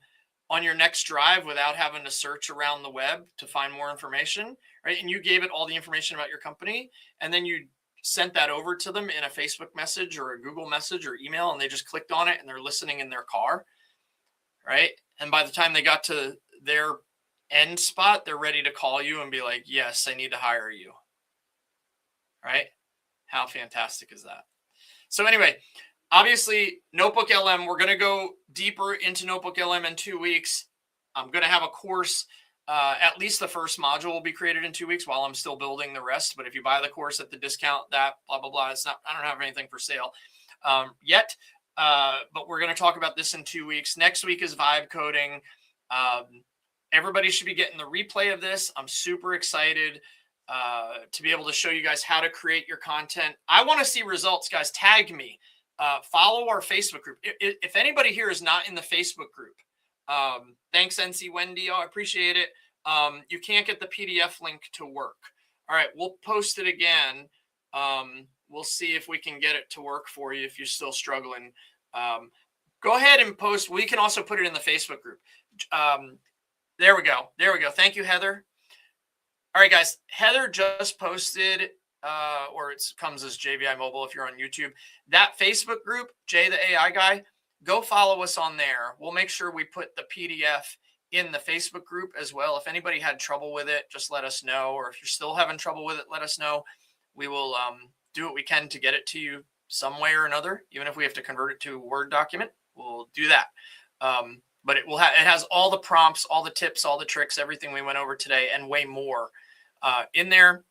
your next drive without having to search around the web to find more information, right? And you gave it all the information about your company, and then you sent that over to them in a Facebook message or a Google message or email, and they just clicked on it and they're listening in their car, right? And by the time they got to their end spot, they're ready to call you and be like, yes, I need to hire you, right? How fantastic is that? So anyway, obviously, Notebook LM, we're going to go deeper into Notebook LM in 2 weeks. I'm going to have a course. At least the first module will be created in 2 weeks while I'm still building the rest. But if you buy the course at the discount, that blah, blah, blah, it's not, I don't have anything for sale yet. But we're going to talk about this in 2 weeks. Next week is vibe coding. Everybody should be getting the replay of this. I'm super excited to be able to show you guys how to create your content. I want to see results, guys. Tag me. Follow our Facebook group. If anybody here is not in the Facebook group, thanks, NC Wendy. I appreciate it. You can't get the PDF link to work. All right, we'll post it again. We'll see if we can get it to work for you if you're still struggling. Go ahead and post. We can also put it in the Facebook group. There we go. There we go. Thank you, Heather. All right, guys. Heather just posted, or it comes as JVI Mobile if you're on YouTube. That Facebook group, Jay the AI guy, go follow us on there. We'll make sure we put the PDF in the Facebook group as well. If anybody had trouble with it, just let us know. Or if you're still having trouble with it, let us know. We will do what we can to get it to you some way or another. Even if we have to convert it to a Word document, we'll do that. But it has all the prompts, all the tips, all the tricks, everything we went over today, and way more in there.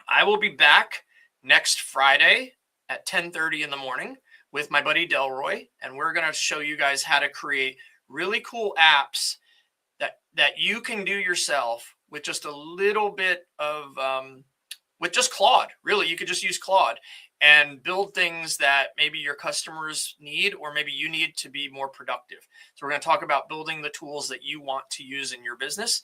I will be back next Friday at 10:30 in the morning with my buddy Delroy, and we're going to show you guys how to create really cool apps that you can do yourself with just a little bit of with just Claude. Really, you could just use Claude and build things that maybe your customers need, or maybe you need to be more productive. So we're going to talk about building the tools that you want to use in your business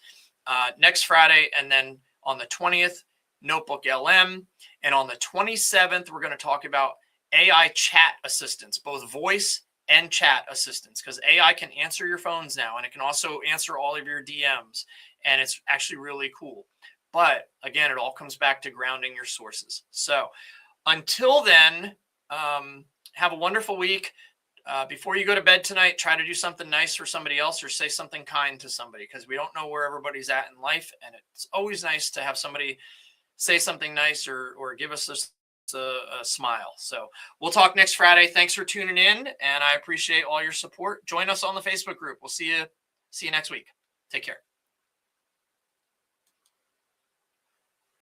next Friday. And then on the 20th, Notebook LM. And on the 27th, we're going to talk about AI chat assistants, both voice and chat assistants, because AI can answer your phones now, and it can also answer all of your DMs. And it's actually really cool. But again, it all comes back to grounding your sources. So until then, have a wonderful week. Before you go to bed tonight, try to do something nice for somebody else, or say something kind to somebody, because we don't know where everybody's at in life. And it's always nice to have somebody say something nice or give us a smile. So we'll talk next Friday. Thanks for tuning in, and I appreciate all your support. Join us on the Facebook group. We'll see you next week. Take care.